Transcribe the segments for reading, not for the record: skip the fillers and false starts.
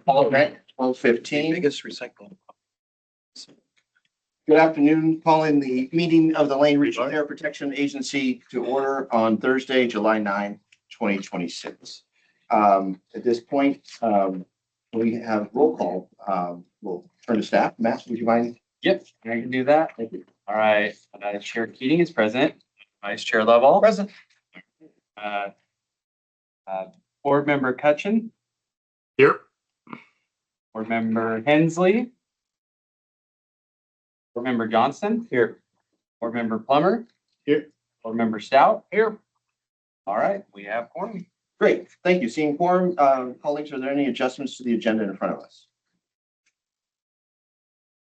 All right, 12:15. Biggest recycling. Good afternoon. Calling the meeting of the Lane Regional Air Protection Agency to order on Thursday, July 9, 2026. At this point, we have roll call. We'll turn to staff. Matt, would you mind? Yep, I can do that. Thank you. All right, Chair Keating is present. Vice Chair Lovell. Present. Uh, Board Member Cutchin. Here. Board Member Hensley. Board Member Johnson. Here. Board Member Plummer. Here. Board Member Stout. Here. All right, we have quorum. Great, thank you. Seeing quorum, colleagues, are there any adjustments to the agenda in front of us?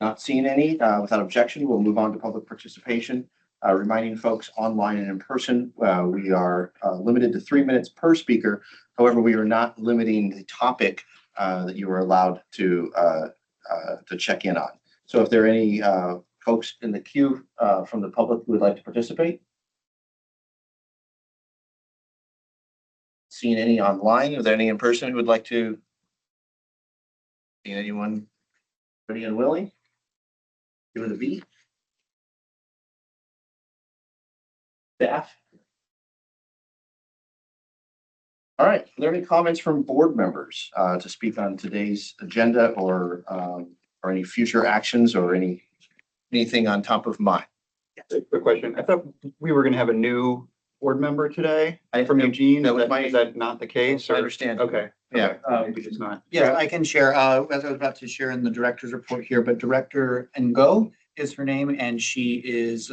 Not seeing any. Without objection, we'll move on to public participation. Reminding folks online and in person, we are limited to 3 minutes per speaker. However, we are not limiting the topic that you are allowed to check in on. So if there are any folks in the queue from the public who would like to participate. Seeing any online? Are there any in person who would like to? Seeing anyone ready and willing? Give it a beat. Staff? All right, are there any comments from board members to speak on today's agenda or any future actions or anything on top of mind? Quick question. I thought we were going to have a new board member today I- from Eugene. that was Is that not the case? I or- understand. Okay. Yeah. Maybe it's not. Yeah, I can share, as I was about to share in the director's report here, but Director Ngo is her name, and she is,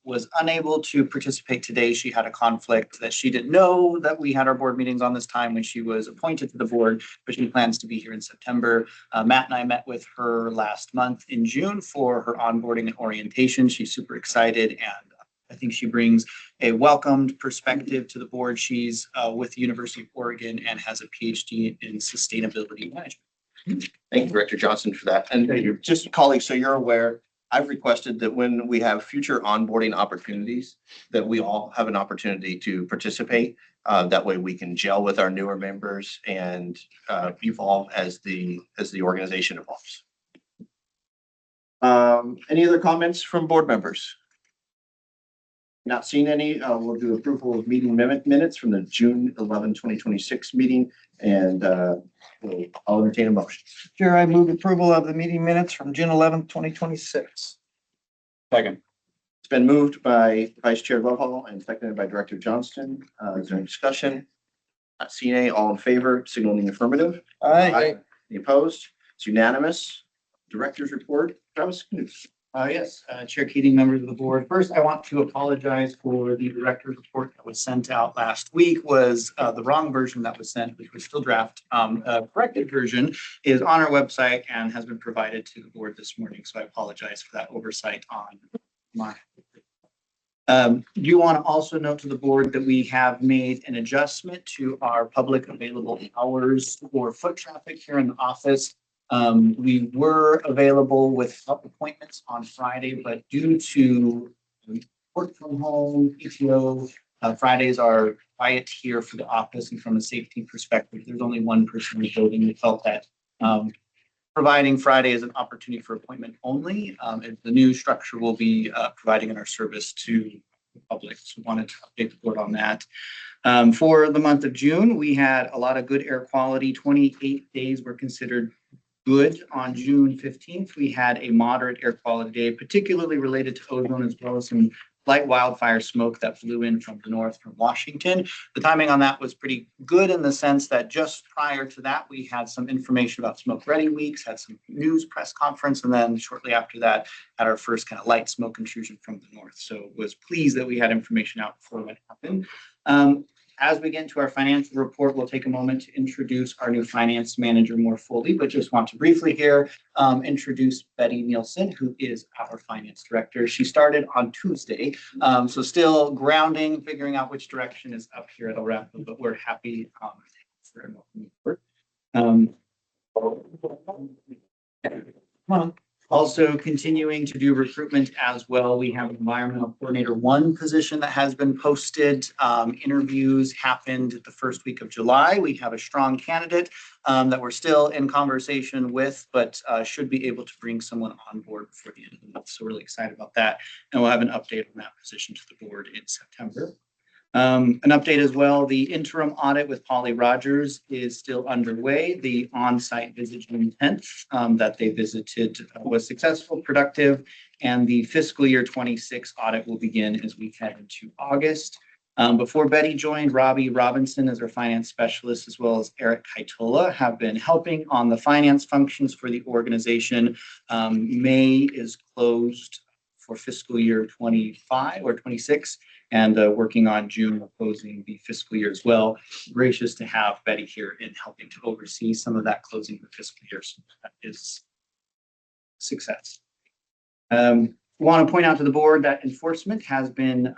was unable to participate today. She had a conflict that she didn't know that we had our board meetings on this time when she was appointed to the board, but she plans to be here in September. Matt and I met with her last month in June for her onboarding and orientation. She's super excited, and I think she brings a welcomed perspective to the board. She's with the University of Oregon and has a PhD in sustainability management. Thank you, Director Johnson, for that. And just colleagues, so you're aware, I've requested that when we have future onboarding opportunities, that we all have an opportunity to participate. That way we can gel with our newer members and evolve as the organization evolves. Any other comments from board members? Not seeing any. We'll do approval of meeting minutes from the June 11, 2026 meeting, and I'll entertain a motion. Chair, I move approval of the meeting minutes from June 11th, 2026. Second. It's been moved by Vice Chair Lovell and seconded by Director Johnston. Is there any discussion? Not seeing any. All in favor, signal in the affirmative. Aye. Any opposed? It's unanimous. Director's report. Travis Knudsen. Yes, Chair Keating, members of the board. First, I want to apologize for the director's report that was sent out last week was the wrong version that was sent, which was still draft. A corrected version is on our website and has been provided to the board this morning. So I apologize for that oversight on my. You want to also note to the board that we have made an adjustment to our public available hours for foot traffic here in the office. We were available without appointments on Friday, but due to work from home, PTO, Fridays are quiet here for the office, and from a safety perspective, there's only one person in the building. We felt that providing Friday as an opportunity for appointment only, the new structure will be providing in our service to the public. So wanted to update the board on that. For the month of June, we had a lot of good air quality. 28 days were considered good. On June 15th, we had a moderate air quality day, particularly related to ozone, as well as some light wildfire smoke that flew in from the north from Washington. The timing on that was pretty good in the sense that just prior to that, we had some information about Smoke Ready Weeks, had some news press conference, and then shortly after that, had our first kind of light smoke intrusion from the north. So was pleased that we had information out before that happened. As we get into our financial report, we'll take a moment to introduce our new finance manager more fully, but just want to briefly here introduce Betty Nielsen, who is our finance director. She started on Tuesday, so still grounding, figuring out which direction is up here at LRAPA, but we're happy for her. Come on. Also continuing to do recruitment as well. We have environmental coordinator 1 position that has been posted. Interviews happened the first week of July. We have a strong candidate that we're still in conversation with, but should be able to bring someone on board before the end of the month. So really excited about that. And we'll have an update on that position to the board in September. An update as well, the interim audit with Polly Rogers is still underway. The on-site visit June 10th that they visited was successful, productive, and the fiscal year 26 audit will begin as we head into August. Before Betty joined, Robbie Robinson as our finance specialist, as well as Eric Kaitola, have been helping on the finance functions for the organization. May is closed for fiscal year 25 or 26. And working on June closing the fiscal year as well. Gracious to have Betty here in helping to oversee some of that closing the fiscal year. So that is success. Want to point out to the board that enforcement has been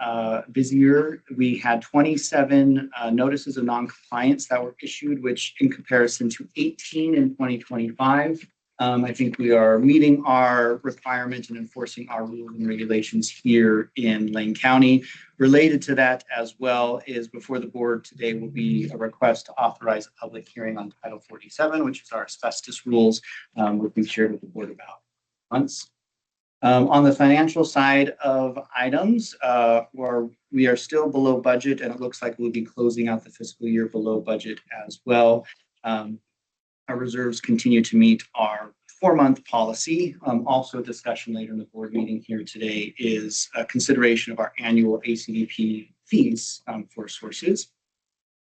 busier. We had 27 notices of non-compliance that were issued, which in comparison to 18 in 2025. I think we are meeting our requirement and enforcing our rules and regulations here in Lane County. Related to that as well is before the board today will be a request to authorize a public hearing on Title 47, which is our asbestos rules, which we've shared with the board about months. On the financial side of items, where we are still below budget, and it looks like we'll be closing out the fiscal year below budget as well. Our reserves continue to meet our 4-month policy. Also, discussion later in the board meeting here today is a consideration of our annual ACDP fees for sources.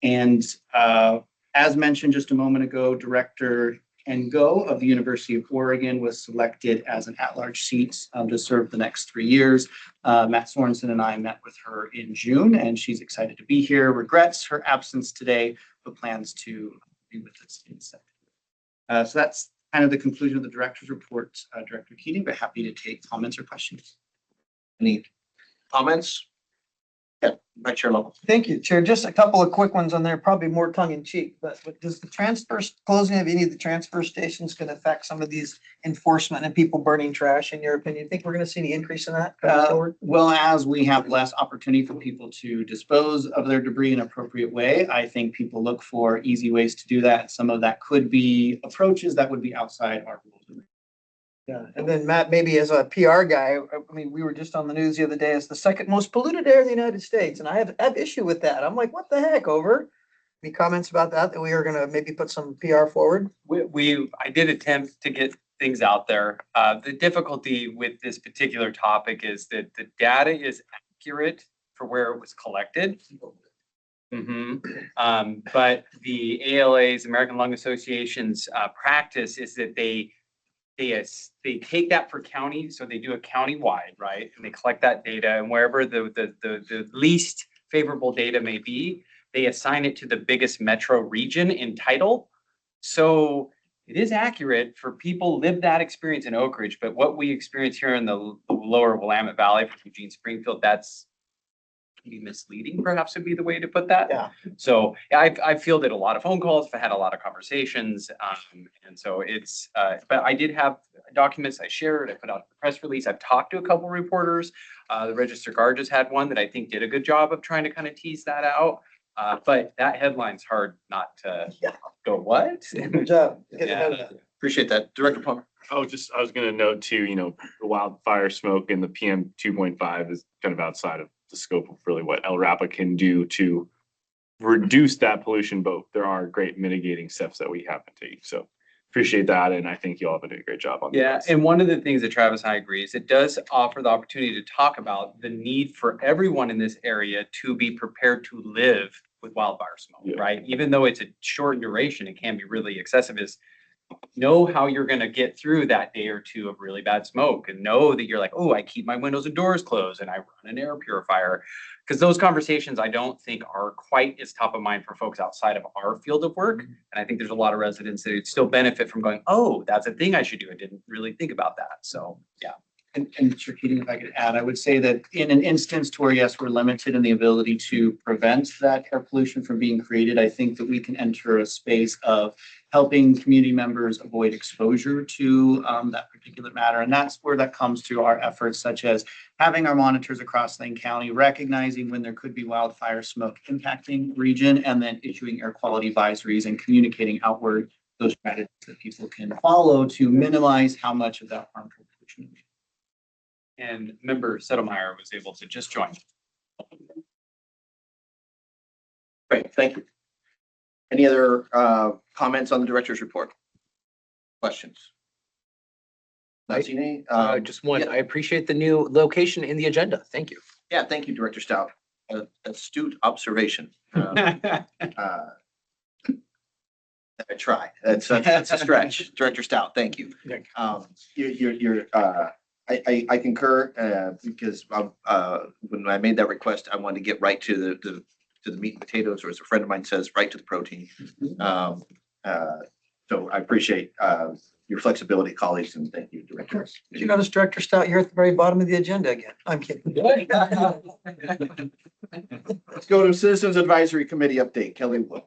And as mentioned just a moment ago, Director Ngo of the University of Oregon was selected as an at-large seat to serve the next 3 years. Matt Sorensen and I met with her in June, and she's excited to be here. Regrets her absence today, but plans to be with us in September. So that's kind of the conclusion of the director's report, Director Keating, but happy to take comments or questions. Any comments? Yeah, Vice Chair Lovell. Thank you, Chair. Just a couple of quick ones on there, probably more tongue in cheek, but does the closing of any of the transfer stations going to affect some of these enforcement and people burning trash, in your opinion? Think we're going to see any increase in that going forward? Well, as we have less opportunity for people to dispose of their debris in an appropriate way, I think people look for easy ways to do that. Some of that could be approaches that would be outside our rules. Yeah, and then Matt, maybe as a PR guy, I mean, we were just on the news the other day as the second most polluted air in the United States, and I have issue with that. I'm like, what the heck, over? Any comments about that we are going to maybe put some PR forward? I did attempt to get things out there. The difficulty with this particular topic is that the data is accurate for where it was collected. But the ALA's, American Lung Association's practice is that they take that for county, so they do a county-wide, right? And they collect that data, and wherever the least favorable data may be, they assign it to the biggest metro region in title. So it is accurate for people live that experience in Oak Ridge, but what we experience here in the lower Willamette Valley from Eugene Springfield, that's be misleading, perhaps would be the way to put that. Yeah. So I've fielded a lot of phone calls, I've had a lot of conversations, and so it's. But I did have documents I shared. I put out a press release. I've talked to a couple reporters. The Register Guard just had one that I think did a good job of trying to kind of tease that out. But that headline's hard not to go what. Good job. Appreciate that. Director Plummer. I was going to note too, the wildfire smoke and the PM 2.5 is kind of outside of the scope of really what LRAPA can do to reduce that pollution, but there are great mitigating steps that we have to take. So appreciate that. And I think you all have been doing a great job on that. Yeah. And one of the things that Travis and I agree is it does offer the opportunity to talk about the need for everyone in this area to be prepared to live with wildfire smoke, right? Even though it's a short duration, it can be really excessive. Is know how you're going to get through that day or two of really bad smoke, and know that you're like, oh, I keep my windows and doors closed and I run an air purifier. Because those conversations I don't think are quite as top of mind for folks outside of our field of work. And I think there's a lot of residents that would still benefit from going, oh, that's a thing I should do. I didn't really think about that. So yeah. And Chair Keating, if I could add, I would say that in an instance to where, yes, we're limited in the ability to prevent that air pollution from being created, I think that we can enter a space of helping community members avoid exposure to that particular matter. And that's where that comes to our efforts, such as having our monitors across Lane County, recognizing when there could be wildfire smoke impacting region, and then issuing air quality advisories and communicating outward those strategies that people can follow to minimize how much of that harmful pollution. And member Settlemeyer was able to just join. Great, thank you. Any other comments on the director's report? Questions? Not seeing any? Just one, yeah. I appreciate the new location in the agenda. Thank you. Yeah, thank you, Director Stout. Astute observation. I try. That's a stretch. Director Stout, thank you. I concur because when I made that request, I wanted to get right to the meat and potatoes, or as a friend of mine says, right to the protein. So I appreciate your flexibility, colleagues, and thank you, Director. Did you notice, Director Stout, you're at the very bottom of the agenda again? I'm kidding. Let's go to Citizens Advisory Committee update. Kelly Wood.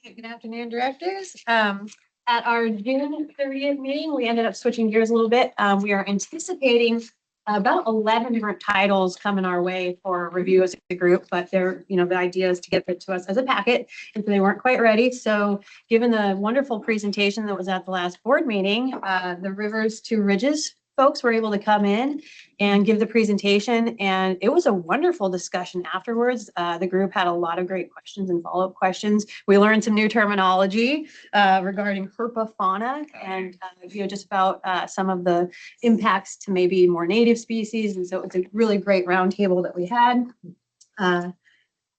Good afternoon, directors. At our June 30th meeting, we ended up switching gears a little bit. We are anticipating about 11 different titles coming our way for review as a group, but they're, the idea is to get it to us as a packet, and so they weren't quite ready. So given the wonderful presentation that was at the last board meeting, the Rivers to Ridges folks were able to come in and give the presentation, and it was a wonderful discussion afterwards. The group had a lot of great questions and follow-up questions. We learned some new terminology regarding herpa fauna and just about some of the impacts to maybe more native species. And so it's a really great roundtable that we had.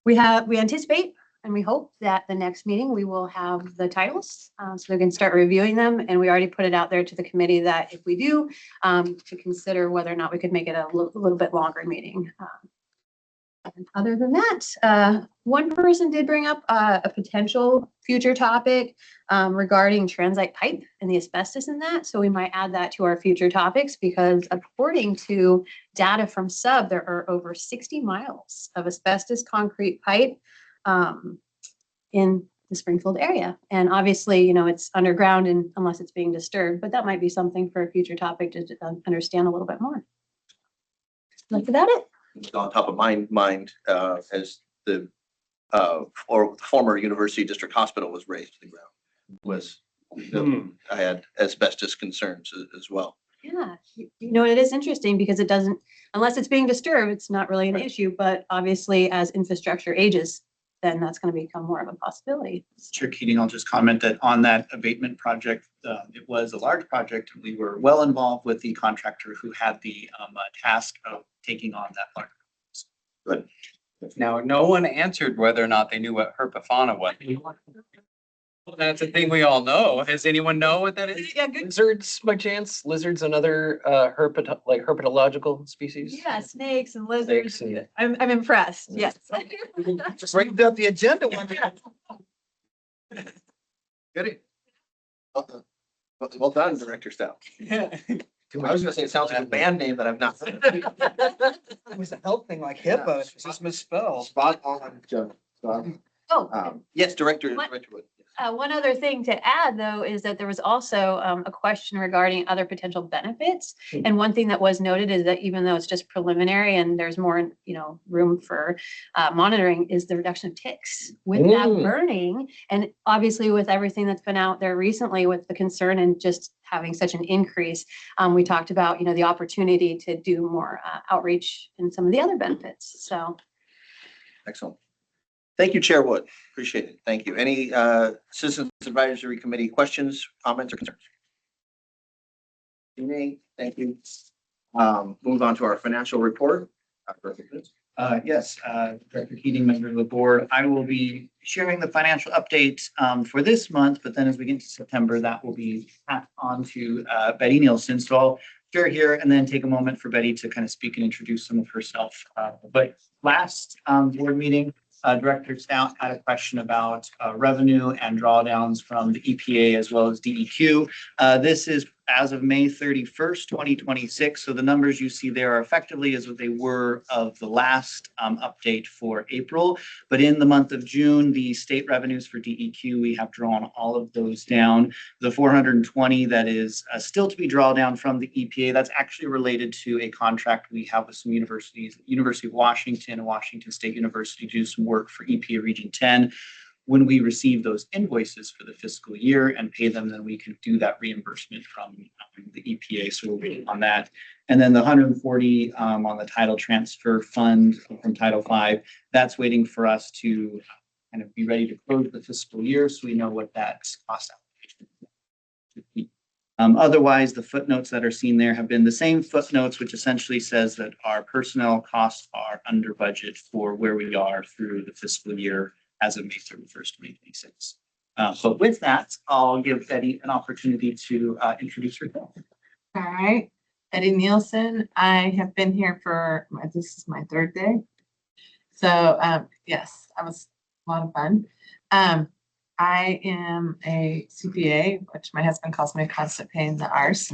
We anticipate and we hope that the next meeting we will have the titles so we can start reviewing them. And we already put it out there to the committee that if we do, to consider whether or not we could make it a little bit longer meeting. And other than that, one person did bring up a potential future topic regarding transite pipe and the asbestos in that. So we might add that to our future topics, because according to data from SUB, there are over 60 miles of asbestos concrete pipe in the Springfield area. And obviously, it's underground and unless it's being disturbed, but that might be something for a future topic to understand a little bit more. That's about it. On top of my mind, as the former University District Hospital was raised to the ground, I had asbestos concerns as well. Yeah, it is interesting because it doesn't, unless it's being disturbed, it's not really an issue. But obviously, as infrastructure ages, then that's going to become more of a possibility. Chair Keating, I'll just comment that on that abatement project, it was a large project. We were well involved with the contractor who had the task of taking on that large. Good. Now, no one answered whether or not they knew what herpafauna was. Well, that's a thing we all know. Does anyone know what that is? Yeah, good. Lizards, by chance? Lizards, another herpetological species? Yeah, snakes and lizards. Snakes I'm impressed. Yes. Just rigged up the agenda one day. Good. Well done, Director Stout. I was gonna say it sounds like a band name that I've not. It was a health thing like HIPAA. It's just misspelled. Spot on, Joe. Oh, Yes, Director What? Wood. one other thing to add, though, is that there was also a question regarding other potential benefits. And one thing that was noted is that even though it's just preliminary and there's more, room for monitoring, is the reduction of ticks with that burning. And obviously with everything that's been out there recently with the concern and just having such an increase, we talked about, the opportunity to do more outreach and some of the other benefits. So. Excellent. Thank you, Chair Wood. Appreciate it. Thank you. Any Citizens Advisory Committee questions, comments, or concerns? Thank you. Move on to our financial report. Yes, Director Keating, member of the board, I will be sharing the financial update for this month, but then as we get into September, that will be passed on to Betty Nielsen. So I'll share here and then take a moment for Betty to kind of speak and introduce some of herself. But last board meeting, Director Stout had a question about revenue and drawdowns from the EPA as well as DEQ. This is as of May 31st, 2026. So the numbers you see there are effectively as what they were of the last update for April. But in the month of June, the state revenues for DEQ, we have drawn all of those down. The 420 that is still to be drawn down from the EPA, that's actually related to a contract we have with some universities, University of Washington and Washington State University, to do some work for EPA Region 10. When we receive those invoices for the fiscal year and pay them, then we can do that reimbursement from the EPA. So we're waiting on that. And then the 140 on the title transfer fund from Title V, that's waiting for us to kind of be ready to close the fiscal year, so we know what that cost allocation should be. Otherwise, the footnotes that are seen there have been the same footnotes, which essentially says that our personnel costs are under budget for where we are through the fiscal year as of May 31st, 2026. So with that, I'll give Betty an opportunity to introduce herself. All right, Eddie Nielsen. I have been here for, this is my third day. So yes, that was a lot of fun. I am a CPA, which my husband calls me a constant pain in the arse.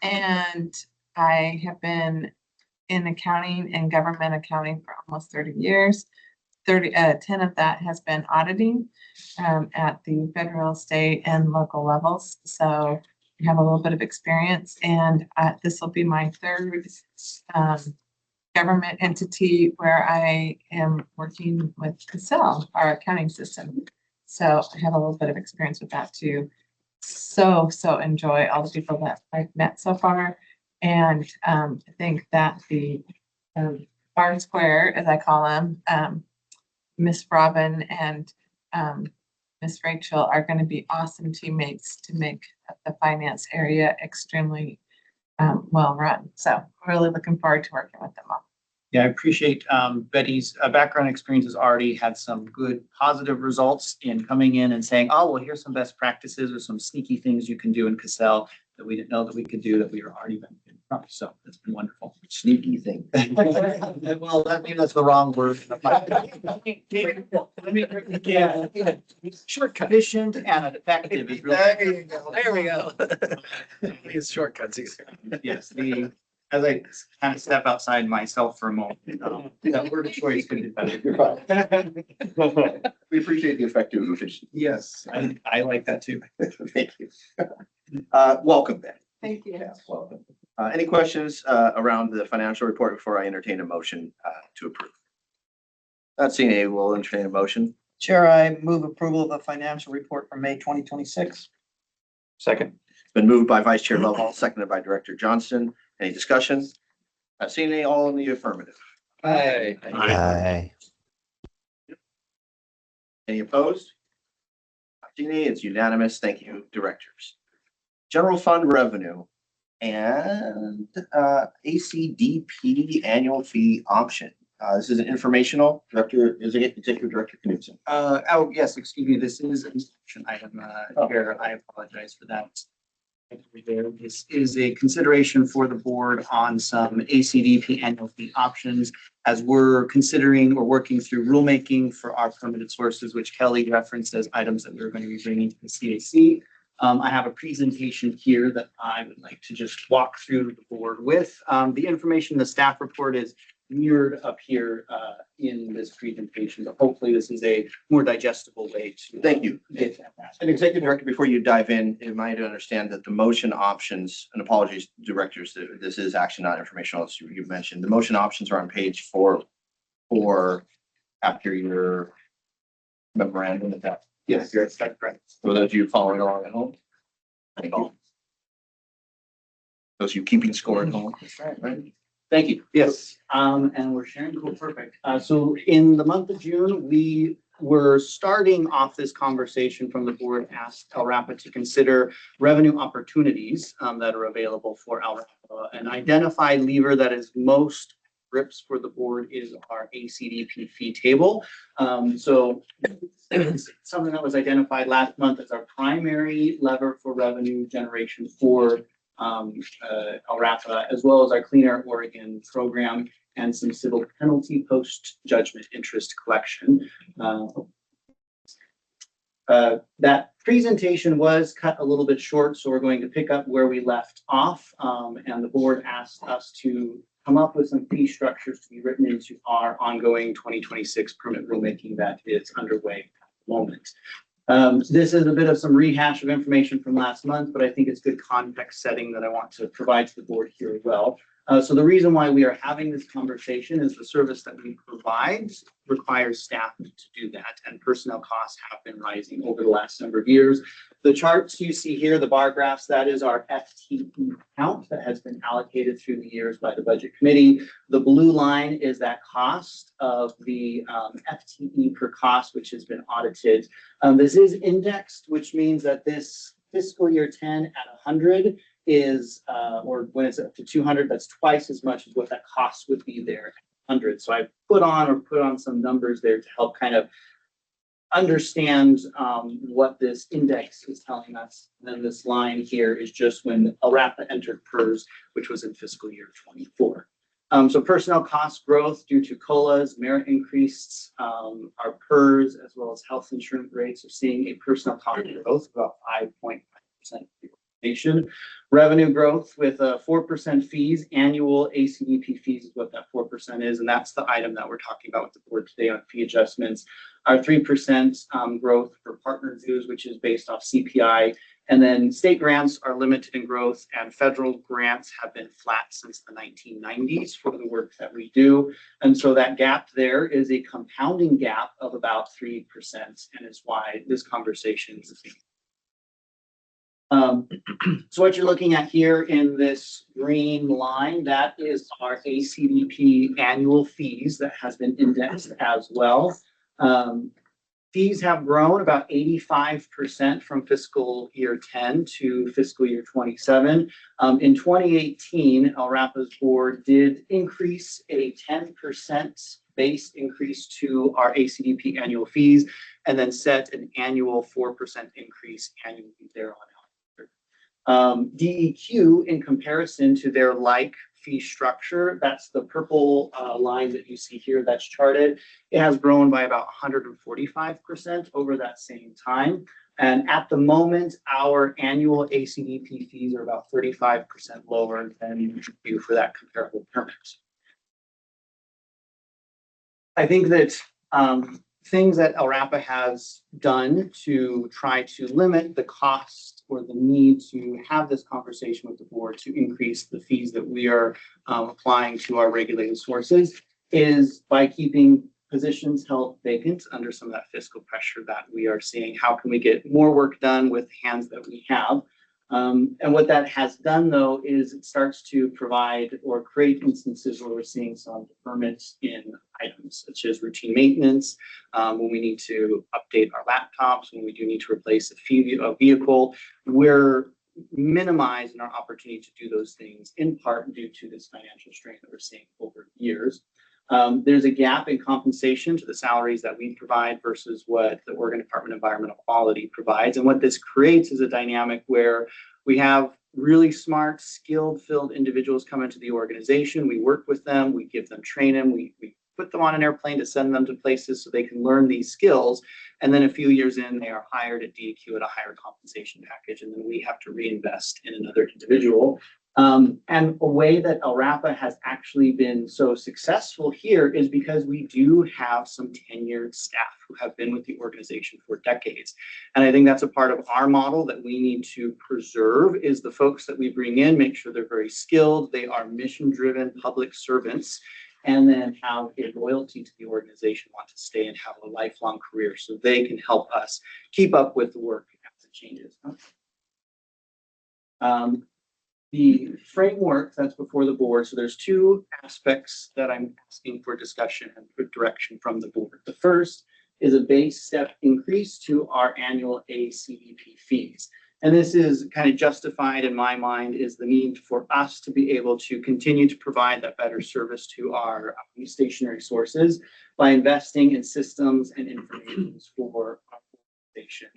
And I have been in accounting and government accounting for almost 30 years. 10 of that has been auditing at the federal, state, and local levels. So I have a little bit of experience, and this will be my third government entity where I am working with Cassell, our accounting system. So I have a little bit of experience with that too. So enjoy all the people that I've met so far. And I think that the Bar Square, as I call them, Miss Robin and Miss Rachel are going to be awesome teammates to make the finance area extremely well run. So really looking forward to working with them all. Yeah, I appreciate Betty's background experience has already had some good positive results in coming in and saying, oh, well, here's some best practices or some sneaky things you can do in Cassell that we didn't know that we could do that we were already benefiting from. So that's been wonderful. Sneaky thing. Well, that maybe that's the wrong word. Yeah. Shortcut, efficient and effective is really. There you go. There we go. These shortcuts easier. Yes, as I kind of step outside myself for a moment, that word of choice could be better. You're fine. We appreciate the effective efficiency. Yes, I like that too. Thank you. Welcome, Ben. Thank you. Yeah, welcome. Any questions around the financial report before I entertain a motion to approve? Not seeing any, we'll entertain a motion. Chair, I move approval of the financial report for May 2026. Second. It's been moved by Vice Chair Lovell, seconded by Director Johnston. Any discussion? Not seeing any, all in the affirmative. Hi. Aye. Any opposed? Not seeing any, it's unanimous. Thank you, directors. General fund revenue and ACDP annual fee option. This is an informational. Director, is it Executive Director Knudsen? Oh, yes, excuse me, this is an action item here. I apologize for that. This is a consideration for the board on some ACDP annual fee options as we're considering or working through rulemaking for our permitted sources, which Kelly referenced as items that we're going to be bringing to the CAC. I have a presentation here that I would like to just walk through the board with. The information, the staff report is mirrored up here in this presentation, but hopefully this is a more digestible way to. Thank you. Get at that. And Executive Director, before you dive in, am I to understand that the motion options, and apologies, directors, this is actually not informational, as you mentioned, the motion options are on page 4 after your memorandum of that. Yes, that's correct. For those of you following along at home. Those of you keeping score at home. Right? Thank you. Yes, and we're sharing. Cool, perfect. So in the month of June, we were starting off this conversation from the board, asked LRAPA to consider revenue opportunities that are available for LRAPA. An identified lever that is most grips for the board is our ACDP fee table. So it's something that was identified last month as our primary lever for revenue generation for LRAPA, as well as our Clean Air Oregon program and some civil penalty post-judgment interest collection. That presentation was cut a little bit short, so we're going to pick up where we left off. And the board asked us to come up with some fee structures to be written into our ongoing 2026 permit rulemaking that is underway at the moment. This is a bit of some rehash of information from last month, but I think it's good context setting that I want to provide to the board here as well. So the reason why we are having this conversation is the service that we provide requires staff to do that, and personnel costs have been rising over the last number of years. The charts you see here, the bar graphs, that is our FTE count that has been allocated through the years by the budget committee. The blue line is that cost of the FTE per cost, which has been audited. This is indexed, which means that this fiscal year 10 at 100 is, or when it's up to 200, that's twice as much as what that cost would be there at 100. So I put on some numbers there to help kind of understand what this index is telling us. And then this line here is just when LRAPA entered PERS, which was in fiscal year 24. So personnel cost growth due to COLAs, merit increases, our PERS, as well as health insurance rates are seeing a personnel cost growth of about 5.5%. Revenue growth with 4% fees, annual ACDP fees is what that 4% is, and that's the item that we're talking about with the board today on fee adjustments. Our 3% growth for partner dues, which is based off CPI, and then state grants are limited in growth, and federal grants have been flat since the 1990s for the work that we do, and so that gap there is a compounding gap of about 3%, and is why this conversation is so what you're looking at here in this green line, that is our ACDP annual fees that has been indexed as well. Fees have grown about 85% from fiscal year 10 to fiscal year 27. In 2018, LRAPA's board did increase a 10% base increase to our ACDP annual fees, and then set an annual 4% increase annually thereon. DEQ, in comparison to their like fee structure, that's the purple line that you see here that's charted. It has grown by about 145% over that same time. And at the moment, our annual ACDP fees are about 35% lower than you for that comparable permit. I think that things that LRAPA has done to try to limit the cost or the need to have this conversation with the board to increase the fees that we are applying to our regulated sources is by keeping positions held vacant under some of that fiscal pressure that we are seeing. How can we get more work done with the hands that we have? And what that has done, though, is it starts to provide or create instances where we're seeing some deferments in items such as routine maintenance, when we need to update our laptops, when we do need to replace a vehicle. We're minimizing our opportunity to do those things in part due to this financial strain that we're seeing over years. There's a gap in compensation to the salaries that we provide versus what the Oregon Department of Environmental Quality provides. And what this creates is a dynamic where we have really smart, skilled, filled individuals come into the organization. We work with them, we give them training, we put them on an airplane to send them to places so they can learn these skills. And then a few years in, they are hired at DEQ at a higher compensation package. And then we have to reinvest in another individual. And a way that LRAPA has actually been so successful here is because we do have some tenured staff who have been with the organization for decades. And I think that's a part of our model that we need to preserve is the folks that we bring in, make sure they're very skilled, they are mission-driven public servants, and then have a loyalty to the organization, want to stay and have a lifelong career so they can help us keep up with the work as it changes. The framework that's before the board, so there's two aspects that I'm asking for discussion and for direction from the board. The first is a base step increase to our annual ACDP fees. And this is kind of justified in my mind is the need for us to be able to continue to provide that better service to our stationary sources by investing in systems and information for our organization.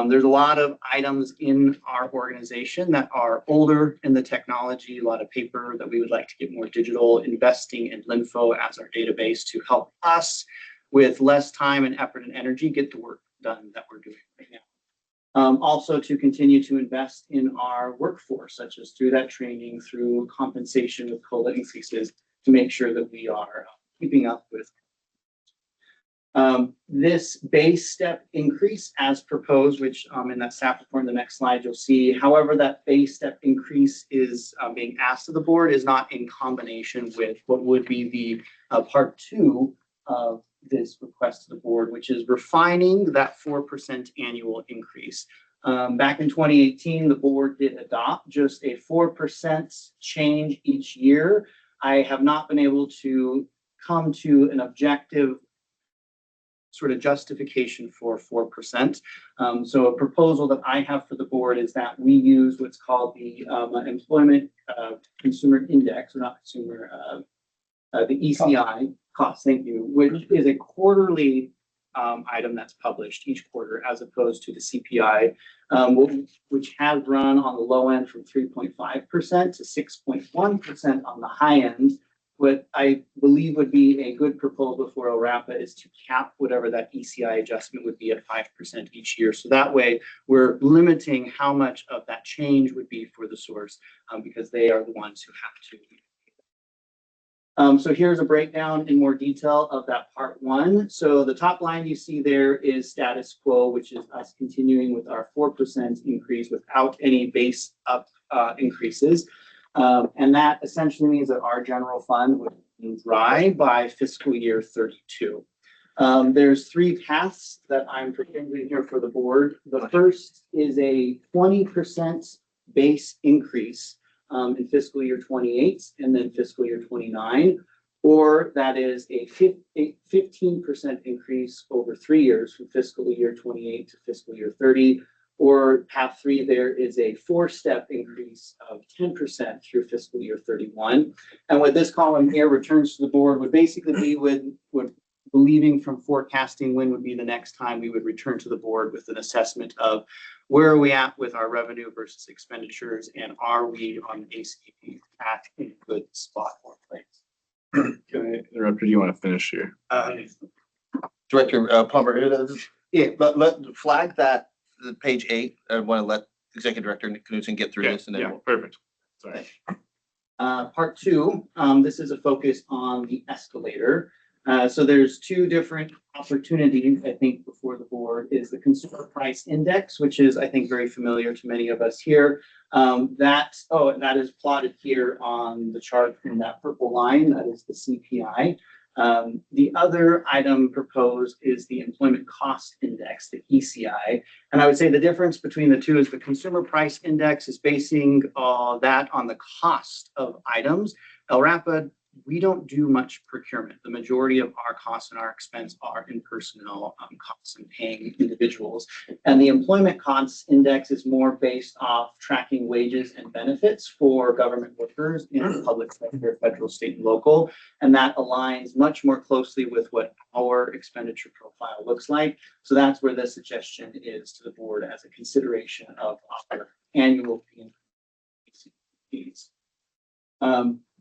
There's a lot of items in our organization that are older in the technology, a lot of paper that we would like to get more digital, investing in Linfo as our database to help us with less time and effort and energy get the work done that we're doing right now. Also to continue to invest in our workforce, such as through that training, through compensation with COLA increases, to make sure that we are keeping up with this base step increase as proposed, which in that staff report in the next slide, you'll see. However, that base step increase is being asked of the board is not in combination with what would be the part 2 of this request to the board, which is refining that 4% annual increase. Back in 2018, the board did adopt just a 4% change each year. I have not been able to come to an objective sort of justification for 4%. So a proposal that I have for the board is that we use what's called the Employment Consumer Index, or not consumer, the ECI cost, thank you, which is a quarterly item that's published each quarter as opposed to the CPI, which has run on the low end from 3.5% to 6.1% on the high end. What I believe would be a good proposal for LRAPA is to cap whatever that ECI adjustment would be at 5% each year. So that way we're limiting how much of that change would be for the source, because they are the ones who have to. So here's a breakdown in more detail of that part 1. So the top line you see there is status quo, which is us continuing with our 4% increase without any base up increases. And that essentially means that our general fund would be dry by fiscal year 32. There's 3 paths that I'm proposing here for the board. The first is a 20% base increase in fiscal year 28 and then fiscal year 29, or that is a 15% increase over 3 years from fiscal year 28 to fiscal year 30. Or path 3, there is a 4-step increase of 10% through fiscal year 31. And what this column here returns to the board would basically be would believing from forecasting when would be the next time we would return to the board with an assessment of where are we at with our revenue versus expenditures, and are we on the ACP at a good spot or place. Can I interrupt, or do you want to finish here? Director Plummer, yeah, but let flag that page 8. I want to let Executive Director Knudsen get through this, and then Yeah, perfect. Sorry. Part 2, this is a focus on the escalator. So there's 2 different opportunities, I think, before the board is the consumer price index, which is, I think, very familiar to many of us here. That is plotted here on the chart in that purple line. That is the CPI. The other item proposed is the employment cost index, the ECI. And I would say the difference between the 2 is the consumer price index is basing that on the cost of items. LRAPA, we don't do much procurement. The majority of our costs and our expense are in personnel costs and paying individuals. And the employment costs index is more based off tracking wages and benefits for government workers in the public sector, federal, state, and local. And that aligns much more closely with what our expenditure profile looks like. So that's where the suggestion is to the board as a consideration of our annual fees.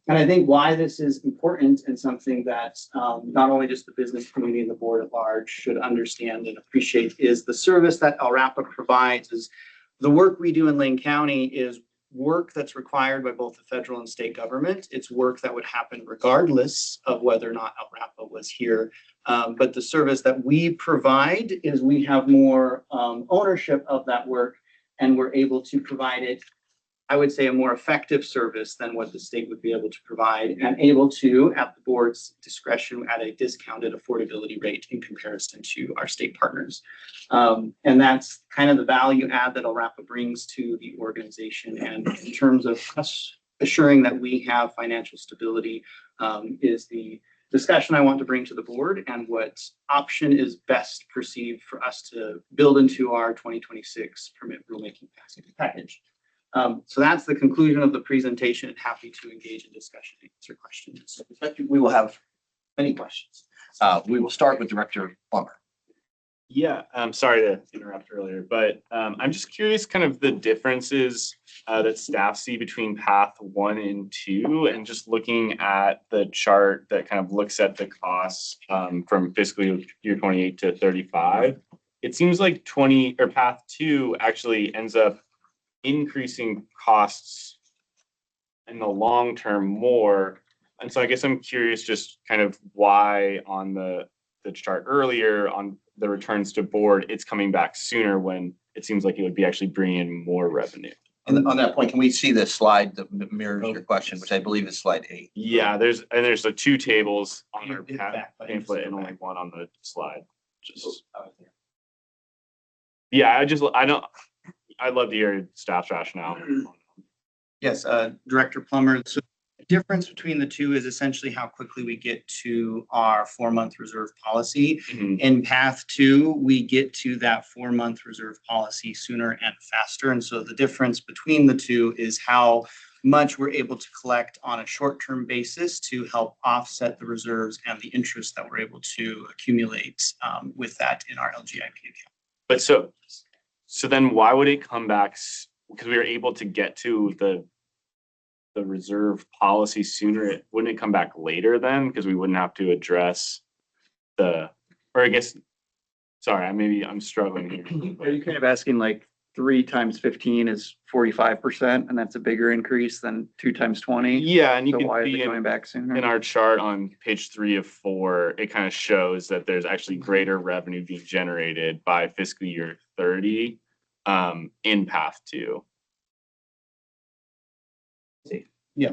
And I think why this is important and something that not only just the business community and the board at large should understand and appreciate is the service that LRAPA provides. Is the work we do in Lane County is work that's required by both the federal and state government. It's work that would happen regardless of whether or not LRAPA was here. But the service that we provide is we have more ownership of that work, and we're able to provide it, I would say, a more effective service than what the state would be able to provide, and able to, at the board's discretion, at a discounted affordability rate in comparison to our state partners. And that's kind of the value add that LRAPA brings to the organization. And in terms of us assuring that we have financial stability, is the discussion I want to bring to the board, and what option is best perceived for us to build into our 2026 permit rulemaking package. So that's the conclusion of the presentation, and happy to engage in discussion and answer questions. we will have many questions. We will start with Director Plummer. Yeah, I'm sorry to interrupt earlier, but I'm just curious kind of the differences that staff see between path 1 and 2, and just looking at the chart that kind of looks at the costs from fiscal year 28 to 35. it seems like 20 or path 2 actually ends up increasing costs in the long term more. And so I guess I'm curious just kind of why on the chart earlier on the returns to board, it's coming back sooner when it seems like it would be actually bringing in more revenue. And on that point, can we see the slide that mirrors your question, which I believe is slide 8? Yeah, there's the 2 tables on our Hit back button, just pamphlet go and only back. one on the slide. Just yeah, I'd love to hear staff's rationale. Yes, Director Plummer. So the difference between the two is essentially how quickly we get to our 4-month reserve policy. Mhm. In path 2, we get to that 4-month reserve policy sooner and faster. And so the difference between the two is how much we're able to collect on a short-term basis to help offset the reserves and the interest that we're able to accumulate with that in our LGIP account. But so then why would it come back? Because we were able to get to the reserve policy sooner. Wouldn't it come back later then? Because we wouldn't have to address or I guess, sorry, I'm struggling here. Are you kind of asking like 3 times 15 is 45%, and that's a bigger increase than 2 times 20? Yeah, and you So can why is see it coming back sooner? in our chart on page 3 of 4, it kind of shows that there's actually greater revenue being generated by fiscal year 30 in path 2. Yeah.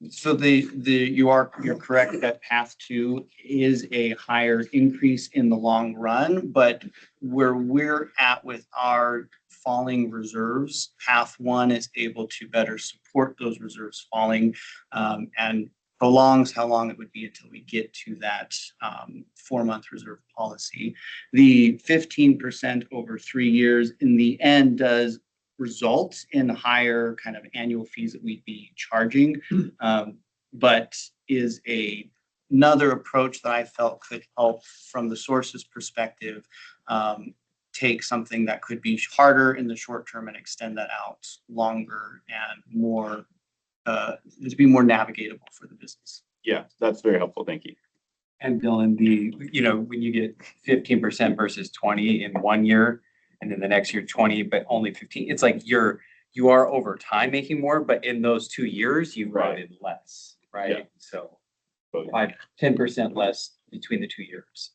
So you're correct that path 2 is a higher increase in the long run, but where we're at with our falling reserves, path 1 is able to better support those reserves falling and prolongs how long it would be until we get to that 4-month reserve policy. The 15% over 3 years in the end does result in higher kind of annual fees that we'd be charging, but is another approach that I felt could help from the source's perspective, take something that could be harder in the short term and extend that out longer and more, to be more navigatable for the business. Yeah, that's very helpful. Thank you. And Dylan, when you get 15% versus 20 in 1 year, and then the next year 20, but only 15, it's like you are over time making more, but in those 2 years, you've brought in less, right? Yeah. So Totally. 10% less between the 2 years.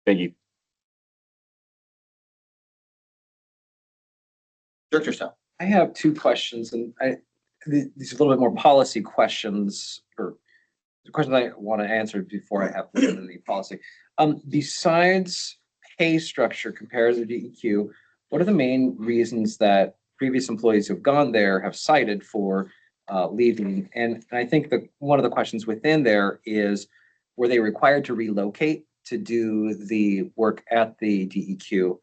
Thank you. Director Stout. I have 2 questions, and these are a little bit more policy questions, or the questions I want to answer before I have to the policy. Besides pay structure compared to DEQ, what are the main reasons that previous employees who've gone there have cited for leaving? And I think that one of the questions within there is, were they required to relocate to do the work at the DEQ?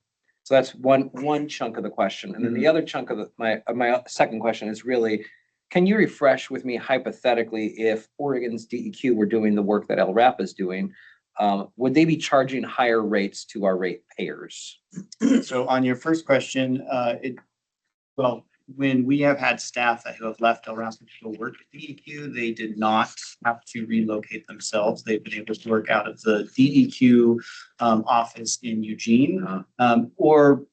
So that's one chunk of the question. And then the other chunk of my second question is really, can you refresh with me hypothetically, if Oregon's DEQ were doing the work that LRAPA is doing, would they be charging higher rates to our rate payers? So on your first question, when we have had staff who have left LRAPA to go work at DEQ, they did not have to relocate themselves. They've been able to work out of the DEQ office in Eugene, or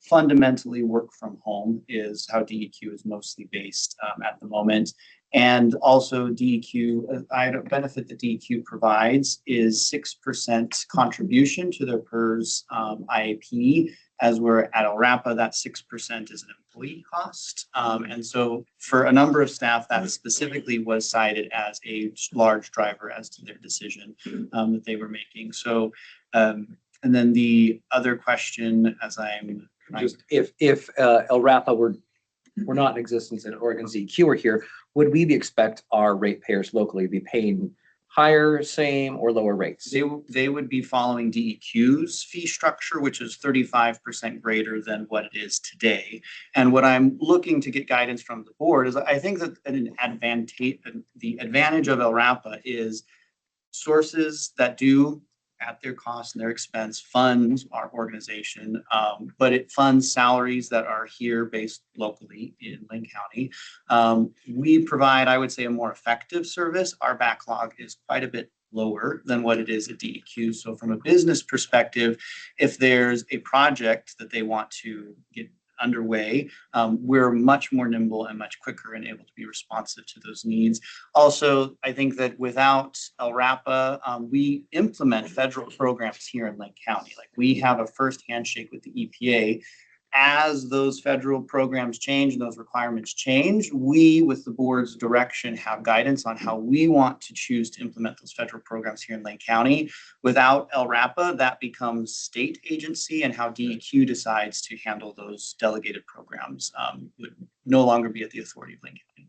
fundamentally work from home is how DEQ is mostly based at the moment. And also DEQ, a benefit that DEQ provides is 6% contribution to their PERS IAP. As we're at LRAPA, that 6% is an employee cost. And so for a number of staff, that specifically was cited as a large driver as to their decision that they were making. So, and then the other question, as I'm Just if LRAPA were not in existence and Oregon's DEQ were here, would we expect our ratepayers locally to be paying higher, same, or lower rates? They would be following DEQ's fee structure, which is 35% greater than what it is today. And what I'm looking to get guidance from the board is, I think that the advantage of LRAPA is sources that do at their cost and their expense fund our organization, but it funds salaries that are here based locally in Lynn County. We provide, I would say, a more effective service. Our backlog is quite a bit lower than what it is at DEQ. So from a business perspective, if there's a project that they want to get underway, we're much more nimble and much quicker and able to be responsive to those needs. Also, I think that without LRAPA, we implement federal programs here in Lake County. Like we have a first handshake with the EPA. As those federal programs change and those requirements change, we, with the board's direction, have guidance on how we want to choose to implement those federal programs here in Lake County. Without LRAPA, that becomes state agency, and how DEQ decides to handle those delegated programs would no longer be at the authority of Lake County.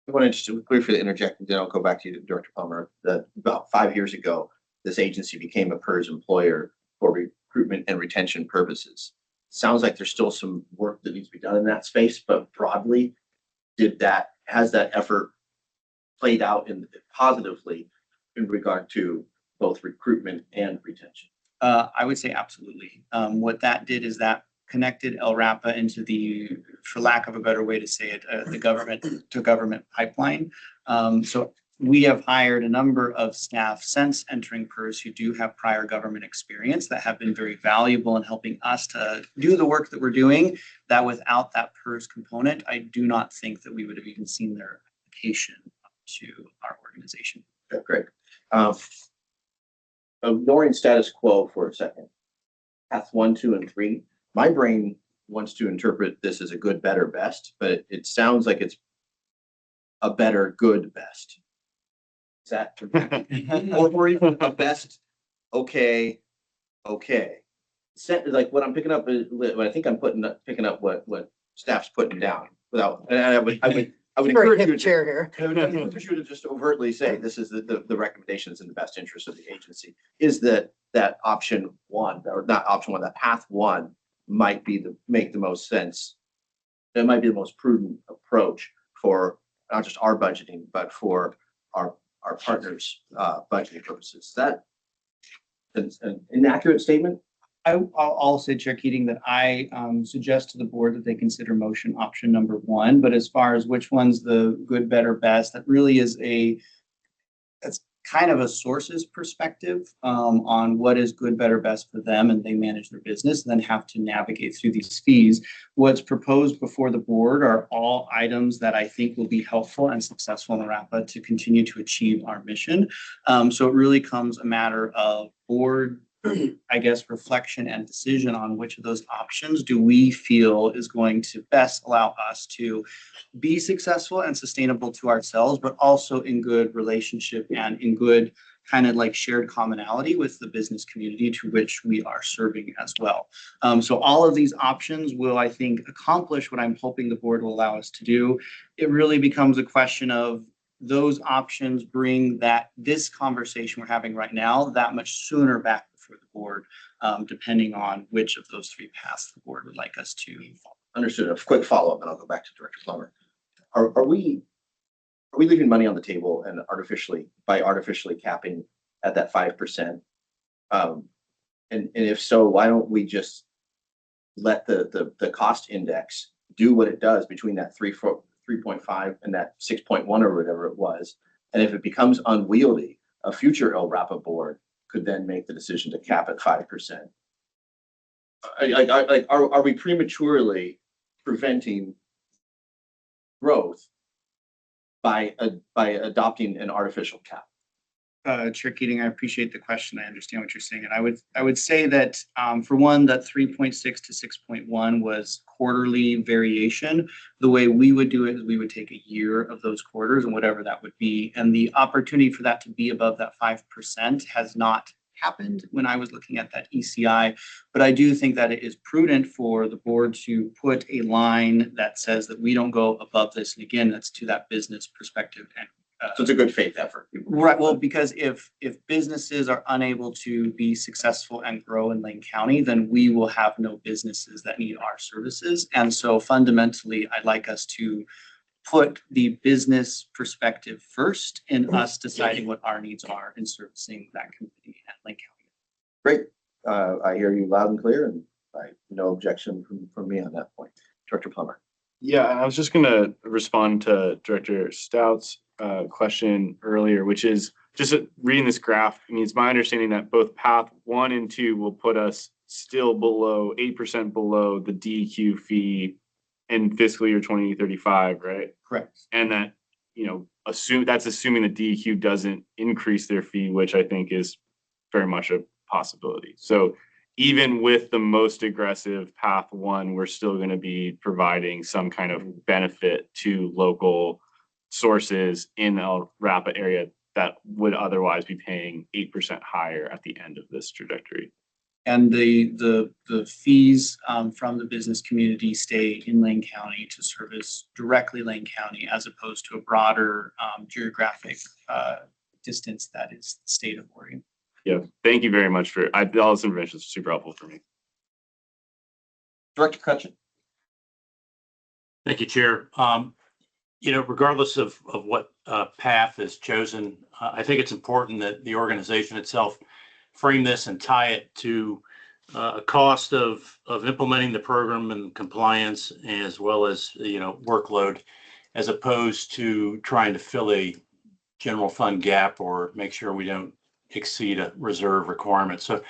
I wanted to briefly interject, and then I'll go back to you, Director Palmer, that about 5 years ago, this agency became a PERS employer for recruitment and retention purposes. Sounds like there's still some work that needs to be done in that space, but broadly, has that effort played out positively in regard to both recruitment and retention? I would say absolutely. What that did is that connected LRAPA into the, for lack of a better way to say it, the government to government pipeline. So we have hired a number of staff since entering PERS who do have prior government experience that have been very valuable in helping us to do the work that we're doing, that without that PERS component, I do not think that we would have even seen their application to our organization. Okay, great. Ignoring status quo for a second, path 1, 2, and 3, my brain wants to interpret this as a good, better, best, but it sounds like it's a better, good, best. Is that or even a best? Okay. Like what I'm picking up is what I think I'm picking up what staff's putting down without. And I would Very encourage hip you chair here. I would encourage you to just overtly say this is the recommendations in the best interest of the agency. Is that option 1, or not option 1, that path 1 might be make the most sense. That might be the most prudent approach for not just our budgeting, but for our partners' budgeting purposes. Is that an inaccurate statement? I'll say, Chair Keating, that I suggest to the board that they consider motion option number 1. But as far as which one's the good, better, best, that really is that's kind of a source's perspective on what is good, better, best for them, and they manage their business and then have to navigate through these fees. What's proposed before the board are all items that I think will be helpful and successful in the LRAPA to continue to achieve our mission. So it really comes a matter of board, I guess, reflection and decision on which of those options do we feel is going to best allow us to be successful and sustainable to ourselves, but also in good relationship and in good kind of like shared commonality with the business community to which we are serving as well. So all of these options will, I think, accomplish what I'm hoping the board will allow us to do. It really becomes a question of those options bring this conversation we're having right now that much sooner back before the board, depending on which of those 3 paths the board would like us to follow. Understood. A quick follow-up, and I'll go back to Director Plummer. Are we leaving money on the table and artificially capping at that 5%? And if so, why don't we just let the cost index do what it does between that 3.5 and that 6.1 or whatever it was? And if it becomes unwieldy, a future LRAPA board could then make the decision to cap at 5%. Are we prematurely preventing growth by adopting an artificial cap? Chair Keating, I appreciate the question. I understand what you're saying. And I would say that for one, that 3.6 to 6.1 was quarterly variation. The way we would do it is we would take a year of those quarters and whatever that would be. And the opportunity for that to be above that 5% has not happened when I was looking at that ECI. But I do think that it is prudent for the board to put a line that says that we don't go above this. And again, that's to that business perspective. And so it's a good faith effort. Right. Well, because if businesses are unable to be successful and grow in Lane County, then we will have no businesses that need our services. And so fundamentally, I'd like us to put the business perspective first in us deciding what our needs are in servicing that community at Lane County. Great. I hear you loud and clear, and no objection from me on that point. Director Plummer. Yeah, I was just going to respond to Director Stout's question earlier, which is just reading this graph. I mean, it's my understanding that both path 1 and 2 will put us still below 8% below the DEQ fee in fiscal year 2035, right? Correct. And that, you know, assuming the DEQ doesn't increase their fee, which I think is very much a possibility. So even with the most aggressive path 1, we're still going to be providing some kind of benefit to local sources in the LRAPA area that would otherwise be paying 8% higher at the end of this trajectory. And the fees from the business community stay in Lane County to service directly Lane County as opposed to a broader geographic distance that is the state of Oregon. Yeah, thank you very much for all this information is super helpful for me. Director Cutchin. Thank you, Chair. You know, regardless of what path is chosen, I think it's important that the organization itself frame this and tie it to a cost of implementing the program and compliance, as well as, you know, workload, as opposed to trying to fill a general fund gap or make sure we don't exceed a reserve requirement. So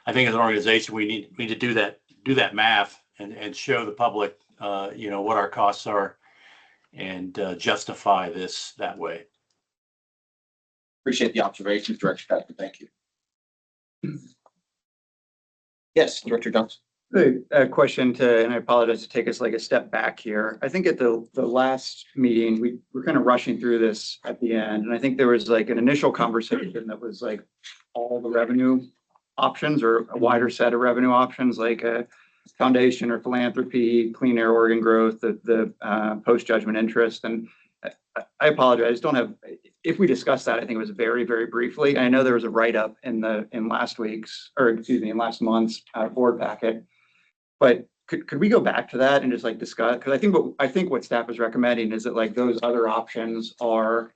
I think as an organization, we need to do that math and show the public, you know, what our costs are and justify this that way. Appreciate the observations, Director Cutchin. Thank you. Yes, Director Johnson. A question and I apologize to take us like a step back here. I think at the last meeting, we were kind of rushing through this at the end. And I think there was like an initial conversation that was like all the revenue options or a wider set of revenue options, like a foundation or philanthropy, clean air Oregon growth, the post-judgment interest. And I apologize, I just don't have, if we discussed that, I think it was very, very briefly. And I know there was a write-up in last month's board packet. But could we go back to that and just like discuss? Because I think what staff is recommending is that like those other options are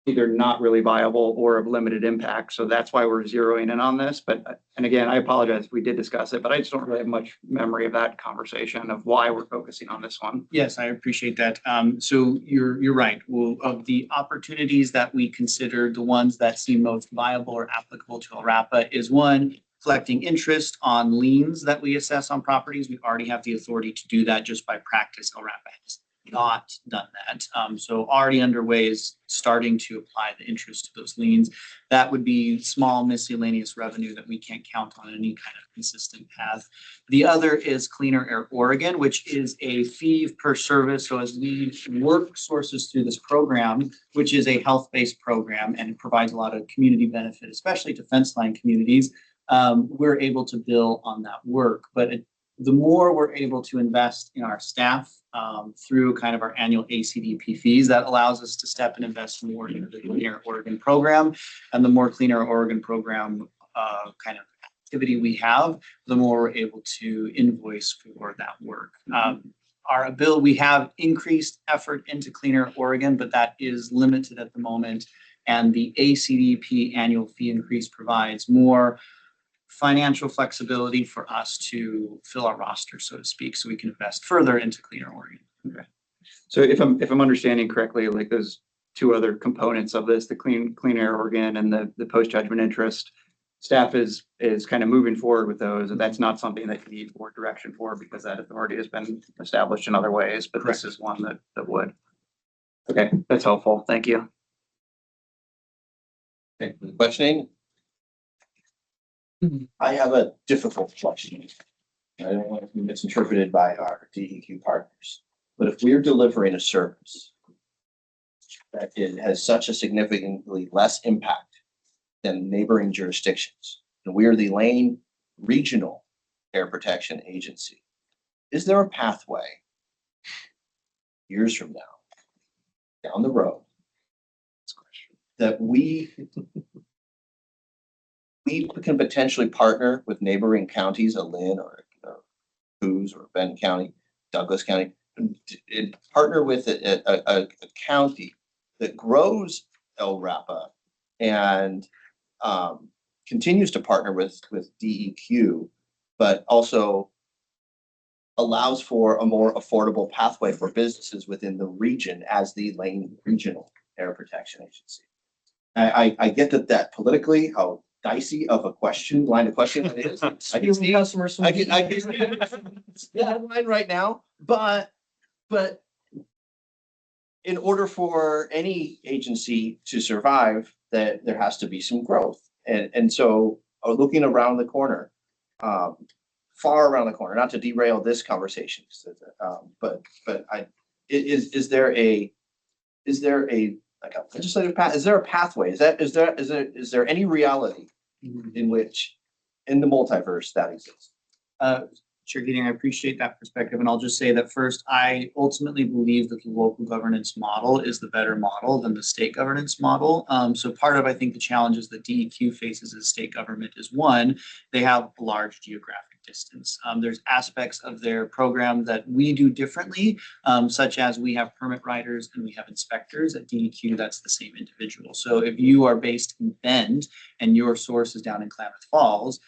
either not really viable or of limited impact. So that's why we're zeroing in on this. But, and again, I apologize if we did discuss it, but I just don't really have much memory of that conversation of why we're focusing on this one. Yes, I appreciate that. So you're right. Well, of the opportunities that we considered, the ones that seem most viable or applicable to LRAPA is one, collecting interest on liens that we assess on properties. We already have the authority to do that just by practice. LRAPA has not done that. So already underway is starting to apply the interest to those liens. That would be small miscellaneous revenue that we can't count on any kind of consistent path. The other is Cleaner Air Oregon, which is a fee per service. So as we work sources through this program, which is a health-based program and it provides a lot of community benefit, especially to fence line communities, we're able to bill on that work. But the more we're able to invest in our staff through kind of our annual ACDP fees, that allows us to step and invest more into the Clean Air Oregon program. And the more Clean Air Oregon program kind of activity we have, the more we're able to invoice for that work. We have increased effort into Clean Air Oregon, but that is limited at the moment. And the ACDP annual fee increase provides more financial flexibility for us to fill our roster, so to speak, so we can invest further into Clean Air Oregon. Okay. So if I'm understanding correctly, like those two other components of this, the Clean Air Oregon and the post-judgment interest, staff is kind of moving forward with those. And that's not something that you need board direction for because that authority has been established in other ways, but Correct. This is one that would. Okay, that's helpful. Thank you. Okay, questioning? I have a difficult question. I don't want to be misinterpreted by our DEQ partners, but if we're delivering a service that it has such a significantly less impact than neighboring jurisdictions, and we are the Lane Regional Air Protection Agency, is there a pathway years from now, down the road, that we can potentially partner with neighboring counties, a Lynn or Coos or Benton County, Douglas County, and partner with a county that grows LRAPA and continues to partner with DEQ, but also allows for a more affordable pathway for businesses within the region as the Lane Regional air protection agency. I get that politically, how dicey of a line of question it is. I can Stealing see, customers from. I can see the headline right now, but in order for any agency to survive, that there has to be some growth. And so looking around the corner, far around the corner, not to derail this conversation, but is there a like a legislative path? Is there a pathway? Is there any reality in which in the multiverse that exists? Chair Keating, I appreciate that perspective, and I'll just say that first, I ultimately believe that the local governance model is the better model than the state governance model. So part of, I think, the challenges that DEQ faces as state government is one, they have a large geographic distance. There's aspects of their program that we do differently, such as we have permit writers and we have inspectors. At DEQ, that's the same individual. So if you are based in Bend and your source is down in Klamath Falls,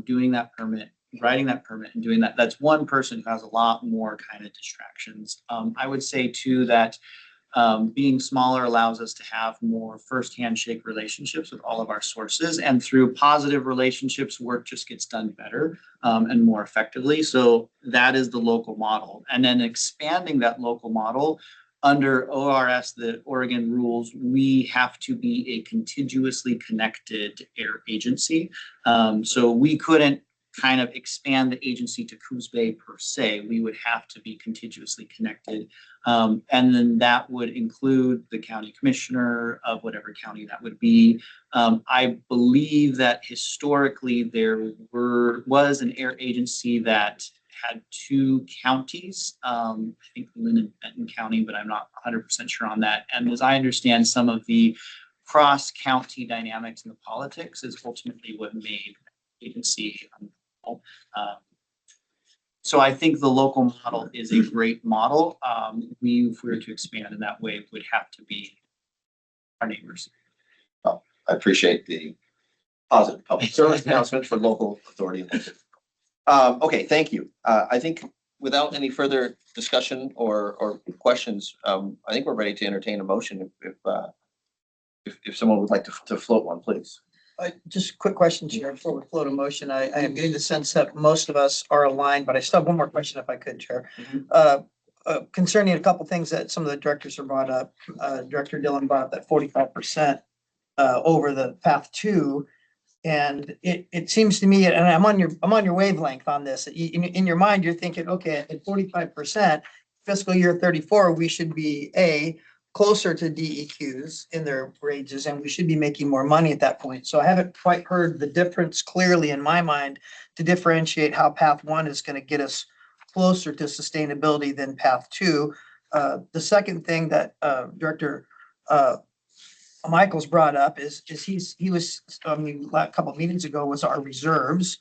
doing that permit, writing that permit and doing that, that's one person who has a lot more kind of distractions. I would say too that being smaller allows us to have more first handshake relationships with all of our sources, and through positive relationships, work just gets done better and more effectively. So that is the local model. And then expanding that local model under ORS, the Oregon rules, we have to be a contiguously connected air agency. So we couldn't kind of expand the agency to Coos Bay per se. We would have to be contiguously connected. And then that would include the county commissioner of whatever county that would be. I believe that historically there was an air agency that had two counties, I think Lynn and Benton County, but I'm not 100% sure on that. And as I understand, some of the cross-county dynamics in the politics is ultimately what made agency. So I think the local model is a great model. If we were to expand in that way, would have to be our neighbors. Well, I appreciate the positive public service announcement for local authority. Okay, thank you. I think without any further discussion or questions, I think we're ready to entertain a motion if someone would like to float one, please. Just a quick question, Chair, before we float a motion. I am getting the sense that most of us are aligned, but I still have one more question if I could, Chair. Concerning a couple things that some of the directors have brought up. Director Dillon brought up that 45% over the path 2. And it seems to me, and I'm on your wavelength on this. In your mind, you're thinking, okay, at 45%, fiscal year 34, we should be closer to DEQs in their wages, and we should be making more money at that point. So I haven't quite heard the difference clearly in my mind to differentiate how path 1 is going to get us closer to sustainability than path 2. The second thing that Director Michaels brought up is a couple of meetings ago was our reserves.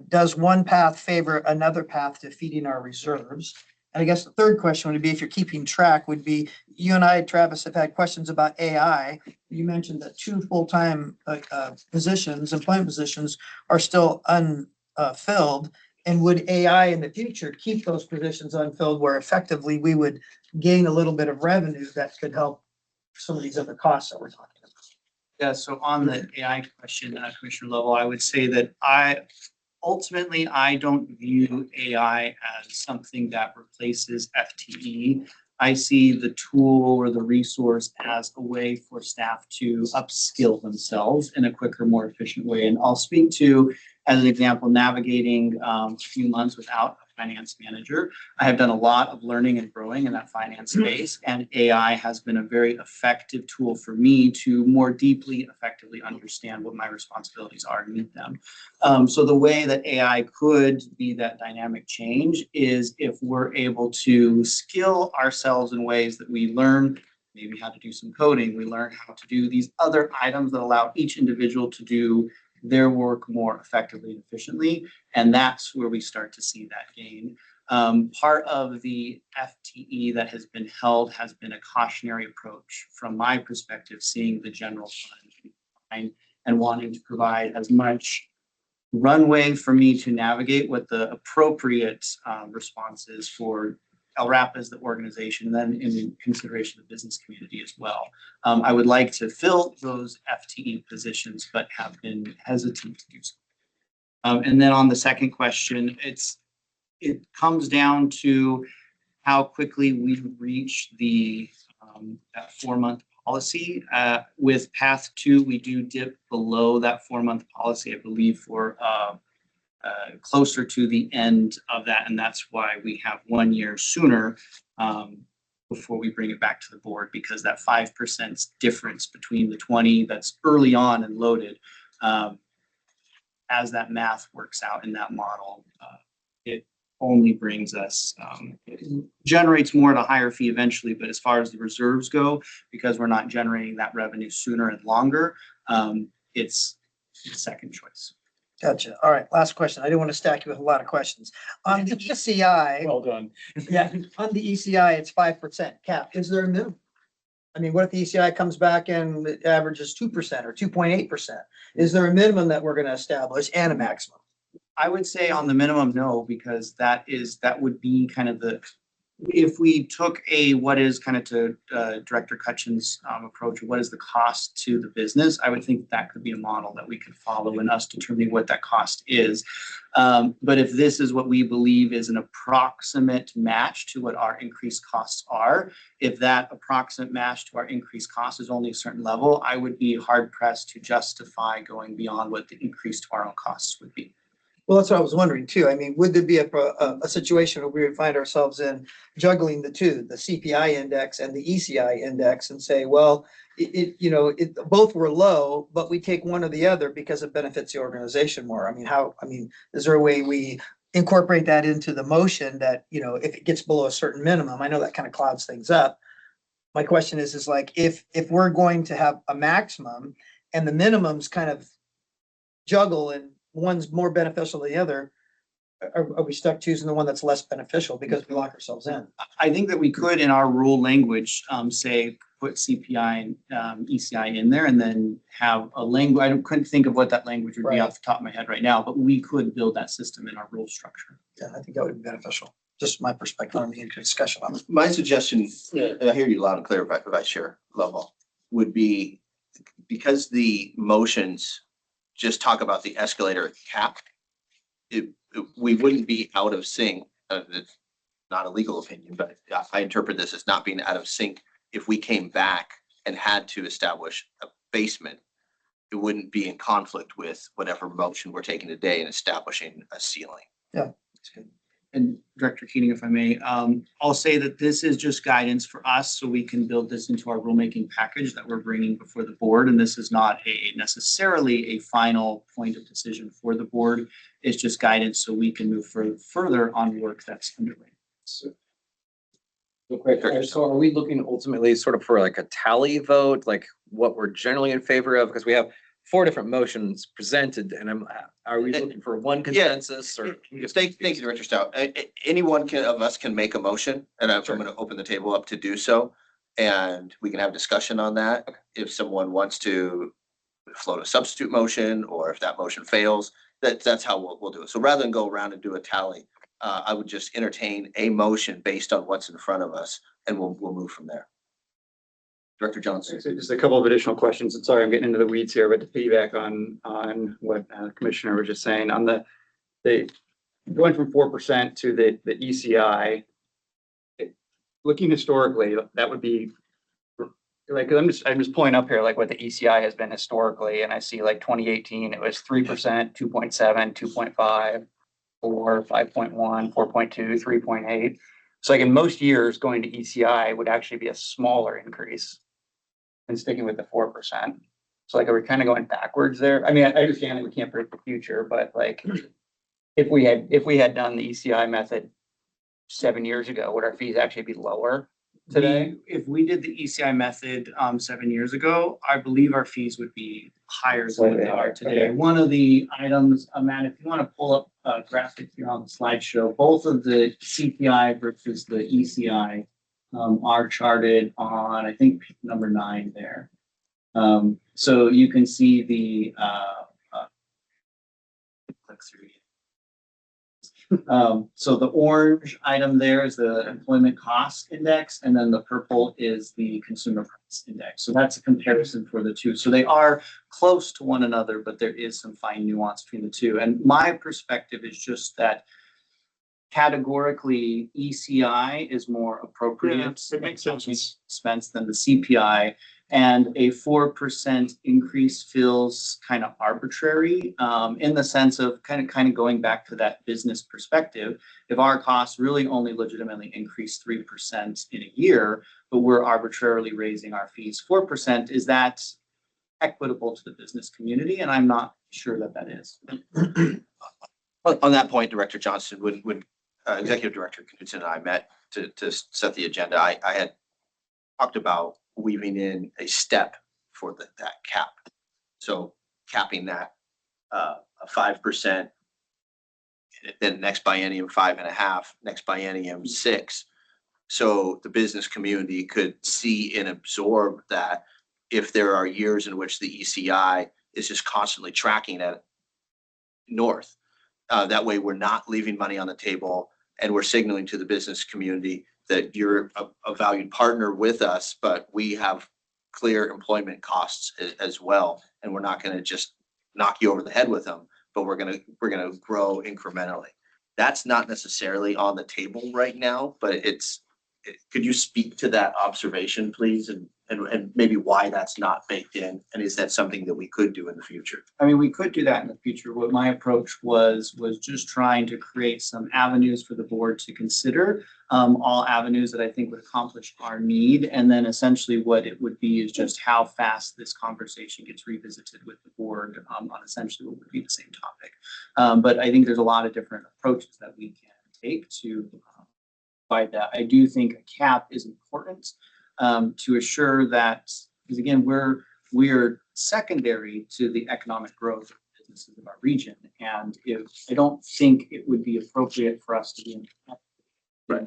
Does one path favor another path to feeding our reserves? And I guess the third question would be, if you're keeping track, would be, you and I, Travis, have had questions about AI. You mentioned that 2 full-time employment positions are still unfilled. And would AI in the future keep those positions unfilled where effectively we would gain a little bit of revenue that could help some of these other costs that we're talking about? Yeah, so on the AI question, Commissioner Lovell, I would say that ultimately, I don't view AI as something that replaces FTE. I see the tool or the resource as a way for staff to upskill themselves in a quicker, more efficient way. And I'll speak to, as an example, navigating a few months without a finance manager. I have done a lot of learning and growing in that finance space, and AI has been a very effective tool for me to more deeply, effectively understand what my responsibilities are and meet them. So the way that AI could be that dynamic change is if we're able to skill ourselves in ways that we learn maybe how to do some coding, we learn how to do these other items that allow each individual to do their work more effectively and efficiently. And that's where we start to see that gain. Part of the FTE that has been held has been a cautionary approach from my perspective, seeing the general fund and wanting to provide as much runway for me to navigate what the appropriate response is for LRAPA is the organization, then in consideration of the business community as well. I would like to fill those FTE positions, but have been hesitant to do so. And then on the second question, it comes down to how quickly we reach the that 4-month policy. With path 2, we do dip below that 4-month policy, I believe, for closer to the end of that, and that's why we have 1 year sooner before we bring it back to the board, because that 5% difference between the 20 that's early on and loaded, as that math works out in that model, it only brings us, it generates more at a higher fee eventually, but as far as the reserves go, because we're not generating that revenue sooner and longer, it's the second choice. Gotcha. All right, last question. I didn't want to stack you with a lot of questions. On the ECI, Well done. yeah, on the ECI, it's 5% cap. Is there a minimum? I mean, what if the ECI comes back and it averages 2% or 2.8%? Is there a minimum that we're going to establish and a maximum? I would say on the minimum, no, because that would be kind of if we took what is kind of to Director Cutchin's approach, what is the cost to the business? I would think that could be a model that we could follow in us determining what that cost is. But if this is what we believe is an approximate match to what our increased costs are, if that approximate match to our increased cost is only a certain level, I would be hard pressed to justify going beyond what the increase to our own costs would be. Well, that's what I was wondering too. I mean, would there be a situation where we would find ourselves in juggling the two, the CPI index and the ECI index, and say, well, both were low, but we take one or the other because it benefits the organization more. I mean, is there a way we incorporate that into the motion that, if it gets below a certain minimum, I know that kind of clouds things up. My question is like, if we're going to have a maximum and the minimums kind of juggle and one's more beneficial than the other, are we stuck choosing the one that's less beneficial because we lock ourselves in? I think that we could, in our rule language, say, put CPI and ECI in there and then have a language. I couldn't think of what that language would be off the top of my head right now, but we could build that system in our rule structure. Yeah, I think that would be beneficial. Just my perspective on the discussion on it. My suggestion, and I hear you loud and clear, Vice Chair Lovell, would be, because the motions just talk about the escalator cap, we wouldn't be out of sync. It's not a legal opinion, but I interpret this as not being out of sync. If we came back and had to establish a basement, it wouldn't be in conflict with whatever motion we're taking today in establishing a ceiling. Yeah, that's good. And Director Keating, if I may, I'll say that this is just guidance for us, so we can build this into our rulemaking package that we're bringing before the board. And this is not necessarily a final point of decision for the board. It's just guidance so we can move further on work that's underway. Real quick, so are we looking ultimately sort of for like a tally vote, like what we're generally in favor of? Because we have 4 different motions presented, and are we looking for one consensus or? Thank you, Director Stout. Anyone of us can make a motion, and I'm going to open the table up to do so. And we can have discussion on that. If someone wants to float a substitute motion, or if that motion fails, that's how we'll do it. So rather than go around and do a tally, I would just entertain a motion based on what's in front of us, and we'll move from there. Director Johnson. So just a couple of additional questions. And sorry, I'm getting into the weeds here, but to piggyback on what the Commissioner was just saying on the going from 4% to the ECI, looking historically, that would be like, I'm just pulling up here like what the ECI has been historically, and I see like 2018 it was 3%, 2.7, 2.5, 4, 5.1, 4.2, 3.8. So like in most years, going to ECI would actually be a smaller increase than sticking with the 4%. So like, are we kind of going backwards there? I mean, I understand that we can't predict the future, but like, if we had done the ECI method 7 years ago, would our fees actually be lower today? If we did the ECI method 7 years ago, I believe our fees would be higher than what they are today. Okay. One of the items, Matt, if you want to pull up a graphic here on the slideshow, both of the CPI versus the ECI are charted on, I think, number 9 there. So you can see the click through. So the orange item there is the employment cost index, and then the purple is the consumer price index. So that's a comparison for the two. So they are close to one another, but there is some fine nuance between the two. And my perspective is just that categorically ECI is more appropriate. Yeah, it makes sense. Expense than the CPI. And a 4% increase feels kind of arbitrary, in the sense of kind of going back to that business perspective. If our costs really only legitimately increase 3% in a year, but we're arbitrarily raising our fees 4%, is that equitable to the business community? And I'm not sure that that is. On that point, Director Johnson, when Executive Director Knudsen and I met to set the agenda, I had talked about weaving in a step for that cap. So capping that a 5%, then next biennium 5.5, next biennium 6. So the business community could see and absorb that if there are years in which the ECI is just constantly tracking at north. That way we're not leaving money on the table, and we're signaling to the business community that you're a valued partner with us, but we have clear employment costs as well. And we're not going to just knock you over the head with them, but we're going to grow incrementally. That's not necessarily on the table right now, but could you speak to that observation, please? And maybe why that's not baked in, and is that something that we could do in the future? I mean, we could do that in the future. What my approach was just trying to create some avenues for the board to consider, all avenues that I think would accomplish our need. And then essentially what it would be is just how fast this conversation gets revisited with the board on essentially what would be the same topic. But I think there's a lot of different approaches that we can take to provide that. I do think a cap is important to assure that, because again, we're secondary to the economic growth of businesses of our region. And I don't think it would be appropriate for us to be in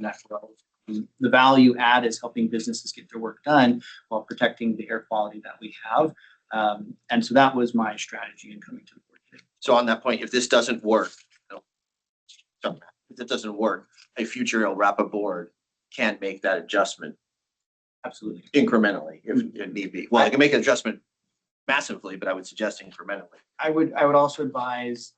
that growth. The value add is helping businesses get their work done while protecting the air quality that we have. And so that was my strategy in coming to the board today. So on that point, if this doesn't work, a future LRAPA board can make that adjustment Absolutely. incrementally if it need be. Well, I can make an adjustment massively, but I would suggest incrementally. I would also advise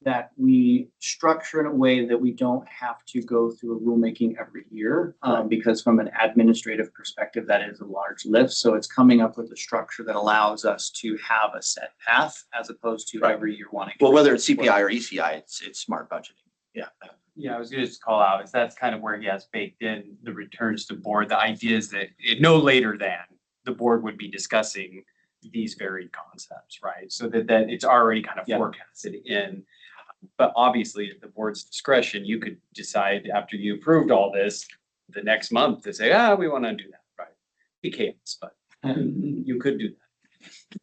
that we structure in a way that we don't have to go through a rulemaking every year, because from an administrative perspective, that is a large lift. So it's coming up with a structure that allows us to have a set path as opposed to every year wanting. Well, whether it's CPI or ECI, it's smart budgeting. Yeah. Yeah, I was gonna just call out, is that's kind of where he has baked in the returns to board. The idea is that no later than the board would be discussing these varied concepts, right? So that it's already kind of forecasted in. But obviously, at the board's discretion, you could decide after you approved all this, the next month to say, we want to do that, right? You can't, but you could do that.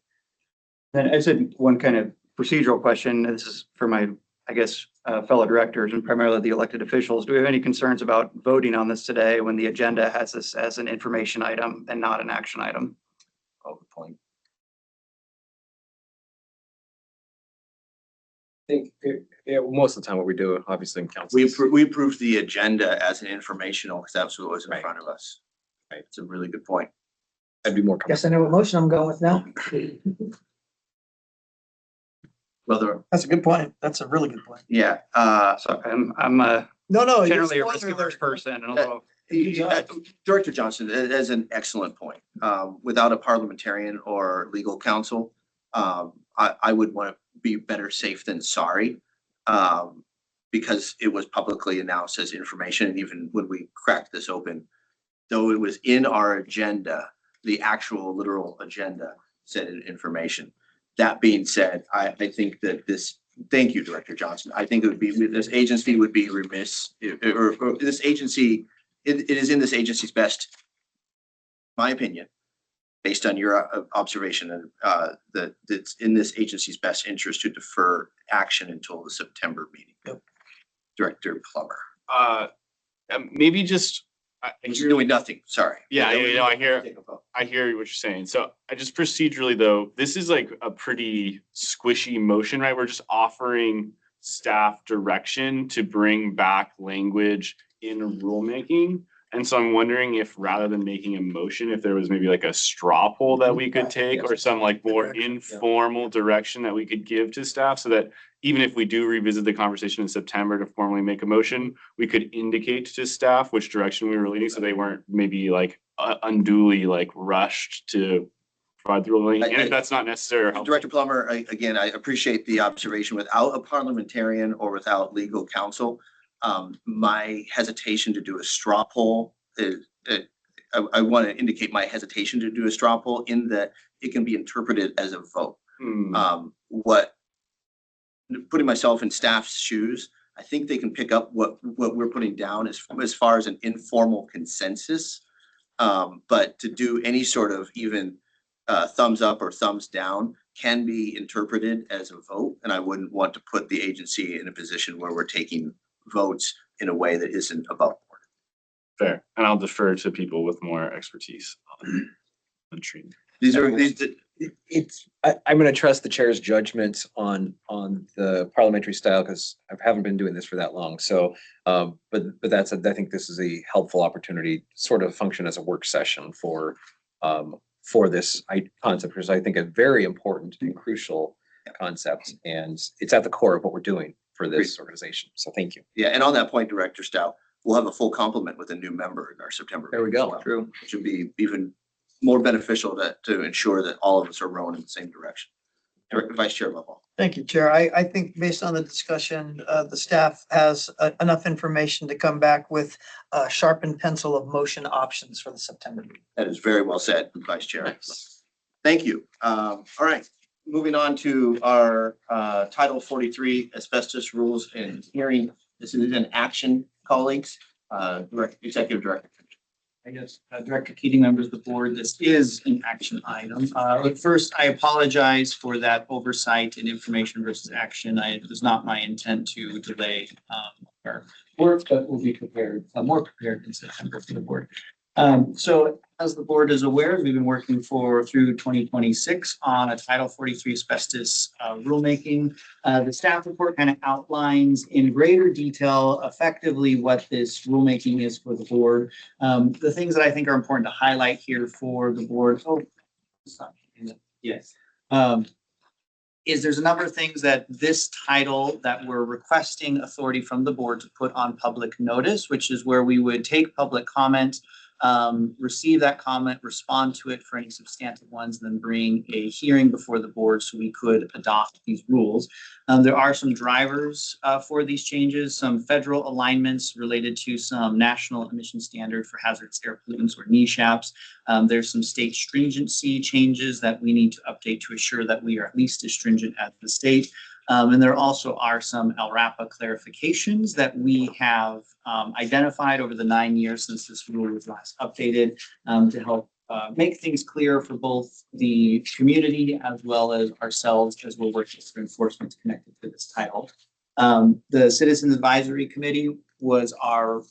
Then I said one kind of procedural question. This is for my, I guess, fellow directors and primarily the elected officials. Do we have any concerns about voting on this today when the agenda has this as an information item and not an action item? Oh, good point. I think, most of the time what we do, obviously in council. We approved the agenda as an informational because that's what was in front of us. Right. It's a really good point. I'd be more Guess I know what motion I'm going with now. Well, That's a good point. That's a really good point. yeah. So I'm No, generally a you're risk spoiler averse alert. person and a little. Director Johnson, that is an excellent point. Without a parliamentarian or legal counsel, I would want to be better safe than sorry, because it was publicly announced as information. And even when we cracked this open, though it was in our agenda, the actual literal agenda said information. That being said, I think that thank you, Director Johnson. I think this agency would be remiss, or this agency, it is in this agency's best, my opinion, based on your observation, that it's in this agency's best interest to defer action until the September meeting. Yep. Director Plummer. Maybe just. You're doing nothing, sorry. Yeah, I hear Take a vote. what you're saying. So I just procedurally though, this is like a pretty squishy motion, right? We're just offering staff direction to bring back language in rulemaking. And so I'm wondering if rather than making a motion, if there was maybe like a straw poll that we could take or some like more informal direction that we could give to staff so that even if we do revisit the conversation in September to formally make a motion, we could indicate to staff which direction we were leaning so they weren't maybe like unduly like rushed to provide the ruling. And if that's not necessary or helpful. Director Plummer, again, I appreciate the observation. Without a parliamentarian or without legal counsel, my hesitation to do a straw poll is, I want to indicate my hesitation to do a straw poll in that it can be interpreted as a vote. Putting myself in staff's shoes, I think they can pick up what we're putting down as far as an informal consensus. But to do any sort of even thumbs up or thumbs down can be interpreted as a vote. And I wouldn't want to put the agency in a position where we're taking votes in a way that isn't above board. Fair. And I'll defer to people with more expertise on treatment. I'm going to trust the chair's judgment on the parliamentary style because I haven't been doing this for that long. So, but I think this is a helpful opportunity, sort of function as a work session for this concept, because I think a very important and crucial concept, and it's at the core of what we're doing for this organization. So thank you. Yeah, and on that point, Director Stout, we'll have a full complement with a new member in our September. There we go. True. Which would be even more beneficial to ensure that all of us are rowing in the same direction. Vice Chair Lovell. Thank you, Chair. I think based on the discussion, the staff has enough information to come back with a sharpened pencil of motion options for the September meeting. That is very well said, Vice Chair. Thank you. All right, moving on to our Title 43 asbestos rules and hearing. This is an action, colleagues. Executive Director. I guess, Director Keating, members of the board, this is an action item. First, I apologize for that oversight in information versus action. It was not my intent to delay our work, but we'll be prepared, more prepared in September for the board. So as the board is aware, we've been working through 2026 on a Title 43 asbestos rulemaking. The staff report kind of outlines in greater detail effectively what this rulemaking is for the board. The things that I think are important to highlight here for the board. Yes. Is there's a number of things that this title that we're requesting authority from the board to put on public notice, which is where we would take public comment, receive that comment, respond to it for any substantive ones, and then bring a hearing before the board so we could adopt these rules. There are some drivers for these changes, some federal alignments related to some national emission standard for hazardous air pollutants or NESHAPs. There's some state stringency changes that we need to update to assure that we are at least as stringent as the state. And there also are some LRAPA clarifications that we have identified over the 9 years since this rule was last updated to help make things clear for both the community as well as ourselves as we're working through enforcement connected to this title. The Citizens Advisory Committee was our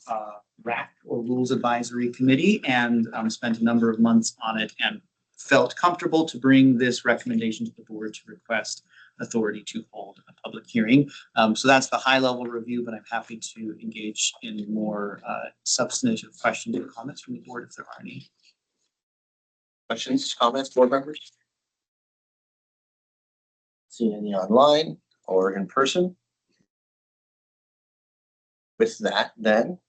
RAC or Rules Advisory Committee and spent a number of months on it and felt comfortable to bring this recommendation to the board to request authority to hold a public hearing. So that's the high level review, but I'm happy to engage in more substantive questions or comments from the board if there are any. Questions, comments, board members? See any online or in person? With that, then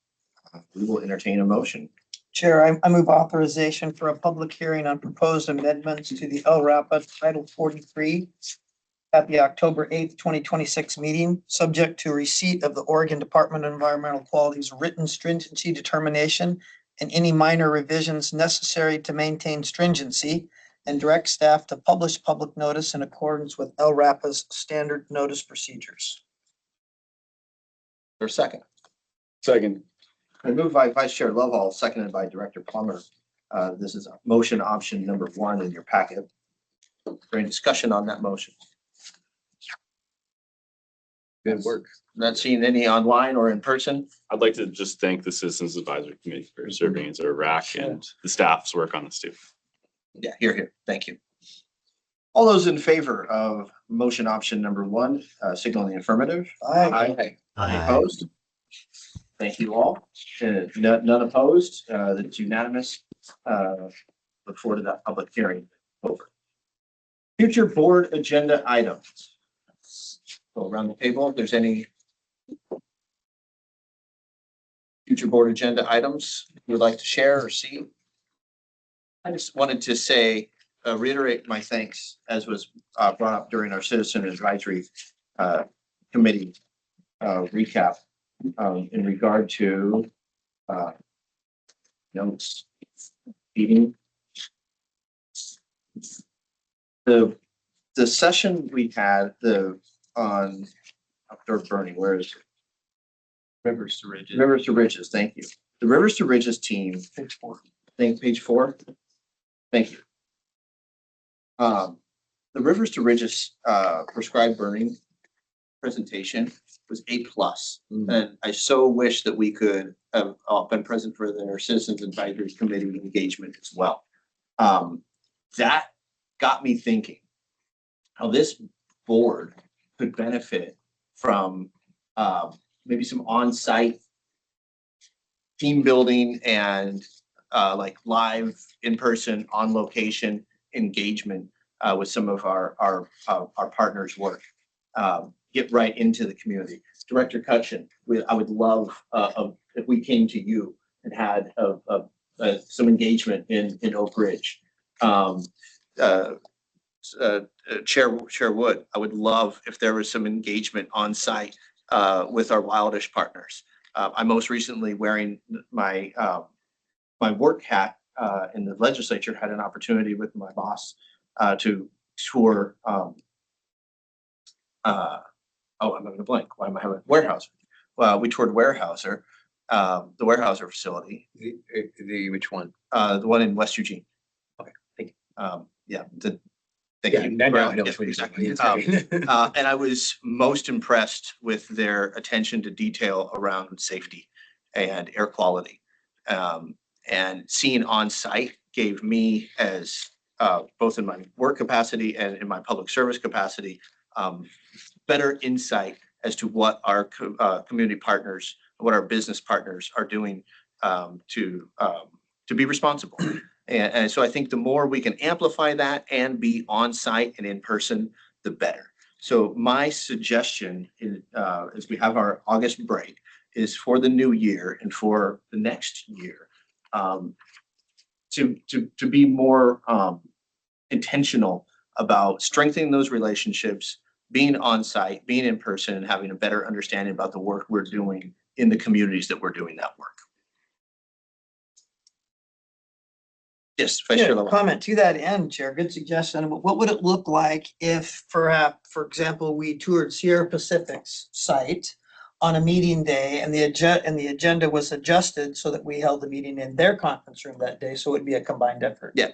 we will entertain a motion. Chair, I move authorization for a public hearing on proposed amendments to the LRAPA Title 43 at the October 8th, 2026 meeting, subject to receipt of the Oregon Department of Environmental Quality's written stringency determination and any minor revisions necessary to maintain stringency, and direct staff to publish public notice in accordance with LRAPA's standard notice procedures. Or second. Second. I move by Vice Chair Lovell, seconded by Director Plummer. This is motion option number 1 in your packet. Is there any discussion on that motion? Good work. Not seeing any online or in person. I'd like to just thank the Citizens Advisory Committee for serving as our RAC and the staff's work on this too. Yeah, here. Thank you. All those in favor of motion option number one, signal in the affirmative. Aye. Any opposed? Thank you all. None opposed. That's unanimous. Look forward to that public hearing. Over. Future board agenda items. Go around the table. If there's any future board agenda items you would like to share or see. I just wanted to say, reiterate my thanks, as was brought up during our citizen advisory committee recap in regard to notes, eating. The session we had on outdoor burning, where is it? Rivers to Ridges. Rivers to Ridges, thank you. The Rivers to Ridges team, Page 4. I think page 4. Thank you. The Rivers to Ridges prescribed burning presentation was A+. And I so wish that we could have been present for their Citizens Advisory Committee engagement as well. That got me thinking how this board could benefit from maybe some on-site team building and like live, in-person, on location engagement with some of our partners' work. Get right into the community. Director Cutchin, I would love if we came to you and had some engagement in Oak Ridge. Chair Wood, I would love if there was some engagement on site with our Wildish partners. I'm most recently wearing my my work hat in the legislature. Had an opportunity with my boss to tour. I'm having a blank. Why am I having Weyerhaeuser? Well, we toured Weyerhaeuser, the Weyerhaeuser facility. Which one? The one in West Eugene. Okay, thank you. Yeah. Thank Yeah, you. now I know Yeah, which one you're exactly. talking about. And I was most impressed with their attention to detail around safety and air quality. And seeing on site gave me, as both in my work capacity and in my public service capacity, better insight as to what our community partners, what our business partners are doing to be responsible. And so I think the more we can amplify that and be on site and in person, the better. So my suggestion is, as we have our August break, is for the new year and for the next year, to be more intentional about strengthening those relationships, being on site, being in person, and having a better understanding about the work we're doing in the communities that we're doing that work. Yes, Vice Chair Lowell. Comment to that end, Chair, good suggestion. What would it look like if perhaps, for example, we toured Sierra Pacific's site on a meeting day and the agenda was adjusted so that we held the meeting in their conference room that day, so it'd be a combined effort. Yeah,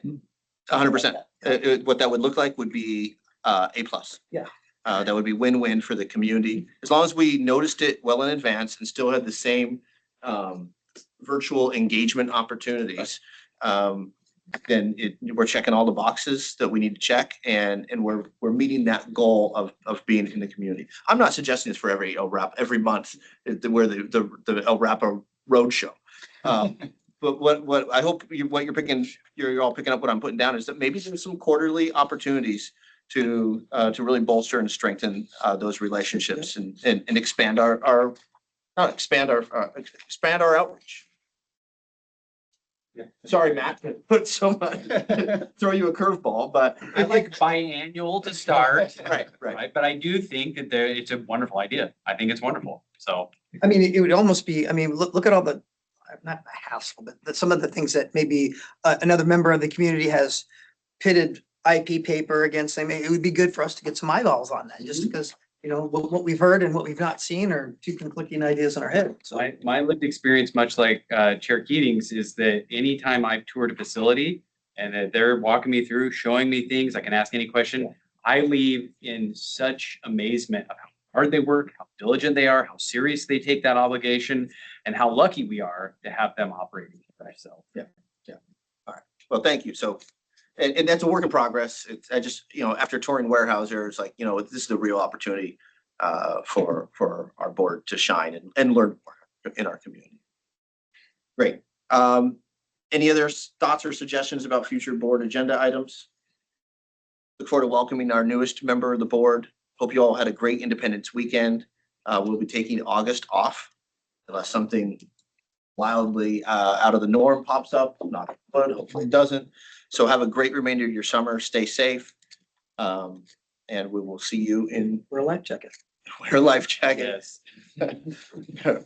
100%. What that would look like would be A+. Yeah. That would be win-win for the community. As long as we noticed it well in advance and still had the same virtual engagement opportunities, then we're checking all the boxes that we need to check, and we're meeting that goal of being in the community. I'm not suggesting it's for every LRAPA every month, where the LRAPA roadshow. But what I hope you're all picking up what I'm putting down is that maybe there's some quarterly opportunities to really bolster and strengthen those relationships and expand our outreach. Yeah. Sorry, Matt, to put so much, throw you a curveball, but I like biannual to start. Right. But I do think that it's a wonderful idea. I think it's wonderful. So. I mean, it would almost be, I mean, look at all the, not the hassle, but some of the things that maybe another member of the community has pitted IP paper against them. It would be good for us to get some eyeballs on that, just because, you know, what we've heard and what we've not seen are two conflicting ideas in our head. So My lived experience, much like Chair Keating's, is that anytime I've toured a facility and that they're walking me through, showing me things, I can ask any question. I leave in such amazement of how hard they work, how diligent they are, how serious they take that obligation, and how lucky we are to have them operating. So yeah. All right. Well, thank you. So and that's a work in progress. It's, I just, after touring Weyerhaeuser, it's like, this is a real opportunity for our board to shine and learn more in our community. Great. Any other thoughts or suggestions about future board agenda items? Look forward to welcoming our newest member of the board. Hope you all had a great Independence weekend. We'll be taking August off unless something wildly out of the norm pops up. Knock on wood, hopefully it doesn't. So have a great remainder of your summer. Stay safe. And we will see you in We're a life jacket. Wear a life jacket. Yes.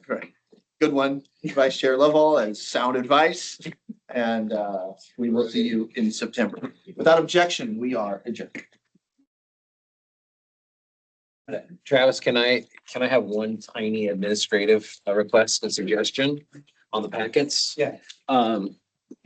Right. Good one, Vice Chair Lovell, and sound advice. And we will see you in September. Without objection, we are adjourned. Travis, can I have one tiny administrative request and suggestion on the packets? Yeah.